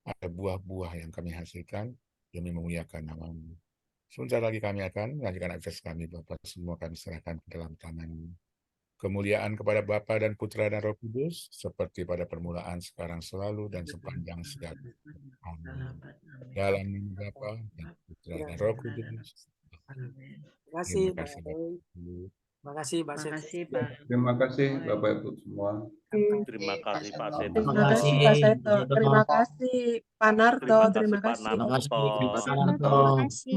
Ada buah-buah yang kami hasilkan demi memuliakan nama-Mu. Sebentar lagi kami akan melanjutkan akses kami, Bapak. Semua kami serahkan ke dalam tangan-Mu. Kemuliaan kepada Bapa dan Putra dan Roh Kudus, seperti pada permulaan, sekarang, selalu, dan sepanjang segala. Amin. Dalam nama Bapa dan Putra dan Roh Kudus. Terima kasih Pak Roy. Terima kasih Pak Seto. Terima kasih Bapak Ibu semua. Terima kasih Pak Seto. Terima kasih Pak Seto. Terima kasih Pak Narto. Terima kasih. Terima kasih Pak Narto.